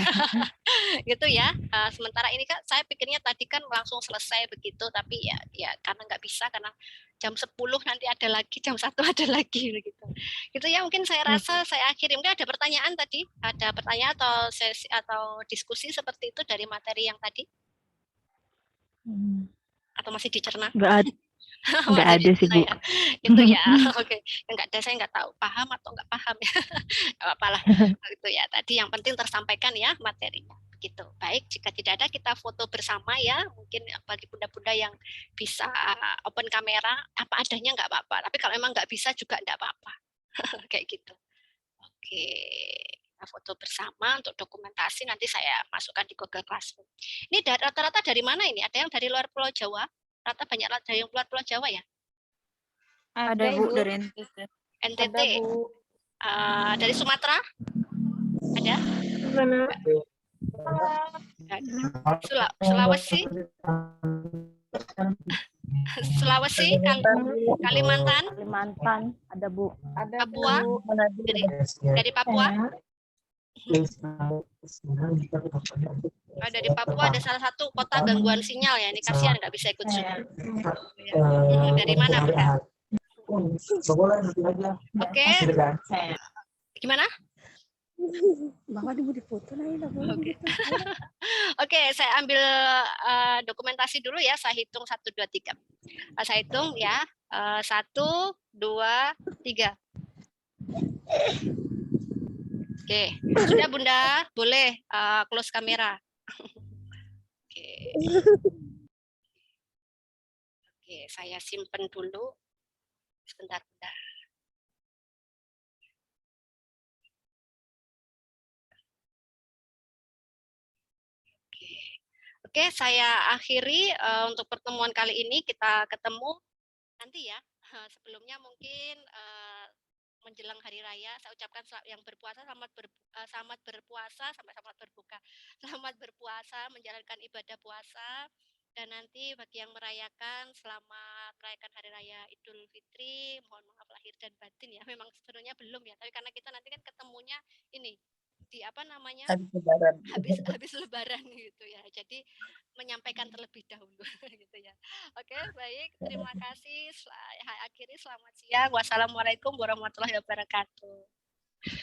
Gitu ya. Sementara ini kan saya pikirnya tadi kan langsung selesai begitu, tapi ya karena nggak bisa, karena jam 10 nanti ada lagi, jam 1 ada lagi begitu. Gitu ya, mungkin saya rasa saya akhiri. Mungkin ada pertanyaan tadi? Ada pertanyaan atau sesi atau diskusi seperti itu dari materi yang tadi? Atau masih dicerna? Nggak ada. Nggak ada sih, Bu. Ya. Itu ya, oke. Nggak ada, saya nggak tahu paham atau nggak paham ya. Apalah itu ya. Tadi yang penting tersampaikan ya materinya. Begitu. Baik, jika tidak ada kita foto bersama ya. Mungkin bagi bunda-bunda yang bisa open kamera, apa adanya nggak apa-apa. Tapi kalau memang nggak bisa juga nggak apa-apa. Kayak gitu. Oke. Kita foto bersama untuk dokumentasi, nanti saya masukkan di Google Classroom. Ini rata-rata dari mana ini? Ada yang dari luar Pulau Jawa? Rata banyak dari yang luar Pulau Jawa ya? Ada Bu, dari NTT. NTT. Dari Sumatera? Ada? Sulawesi? Sulawesi, Kalimantan? Kalimantan, ada Bu. Papua? Dari Papua? Dari Papua ada salah satu kota gangguan sinyal ya, ini kasihan nggak bisa ikut Zoom. Dari mana Bunda? Oke. Gimana? Oke, saya ambil dokumentasi dulu ya, saya hitung 1, 2, 3. Saya hitung ya, 1, 2, 3. Oke, sudah Bunda, boleh close kamera. Oke, saya simpen dulu. Sebentar, Bunda. Oke, saya akhiri untuk pertemuan kali ini. Kita ketemu nanti ya. Sebelumnya mungkin menjelang hari raya, saya ucapkan yang berpuasa selamat berpuasa sampai selamat berbuka. Selamat berpuasa, menjalankan ibadah puasa. Dan nanti bagi yang merayakan, selamat merayakan hari raya Idul Fitri. Mohon maaf lahir dan batin ya. Memang sebenarnya belum ya, tapi karena kita nanti kan ketemunya ini di apa namanya, habis lebaran gitu ya. Jadi menyampaikan terlebih dahulu gitu ya. Oke, baik. Terima kasih. Akhiri selamat siang. Wassalamualaikum warahmatullahi wabarakatuh.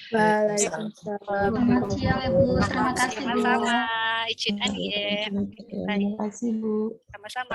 Waalaikumsalam. Selamat siang Ibu. Terima kasih Bu. Sama-sama. Izin ya. Terima kasih, Bu. Sama-sama.